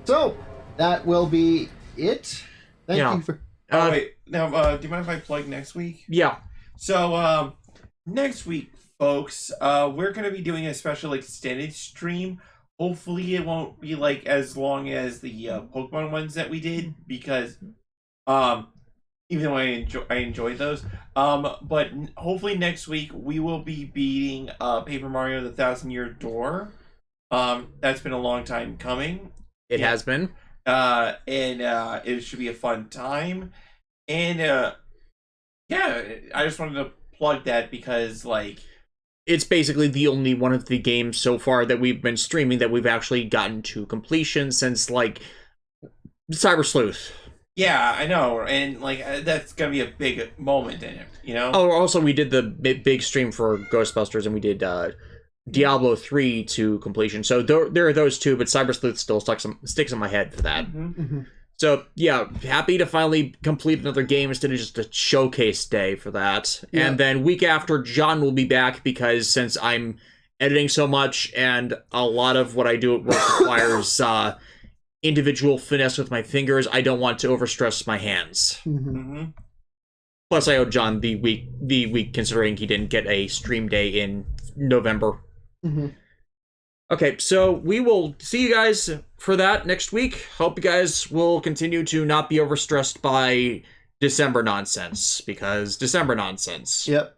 So, that will be it. Thank you for... Oh, wait. Now, do you mind if I plug next week? Yeah. So, next week, folks, we're going to be doing a special extended stream. Hopefully it won't be, like, as long as the Pokemon ones that we did, because, even though I enjoyed those. But hopefully next week we will be beating Paper Mario: The Thousand-Year Door. That's been a long time coming. It has been. And it should be a fun time. And yeah, I just wanted to plug that because, like, it's basically the only one of the games so far that we've been streaming that we've actually gotten to completion since, like, Cyber Sleuth. Yeah, I know, and, like, that's gonna be a big moment in it, you know? Oh, also, we did the big stream for Ghostbusters, and we did Diablo 3 to completion. So there are those two, but Cyber Sleuth still sticks in my head for that. Mm-hmm. So, yeah, happy to finally complete another game instead of just a showcase day for that. Yeah. And then week after, John will be back because since I'm editing so much and a lot of what I do at work requires individual finesse with my fingers, I don't want to overstress my hands. Mm-hmm. Plus, I owe John the week considering he didn't get a stream day in November. Mm-hmm. Okay, so we will see you guys for that next week. Hope you guys will continue to not be overstressed by December nonsense, because December nonsense. Yep.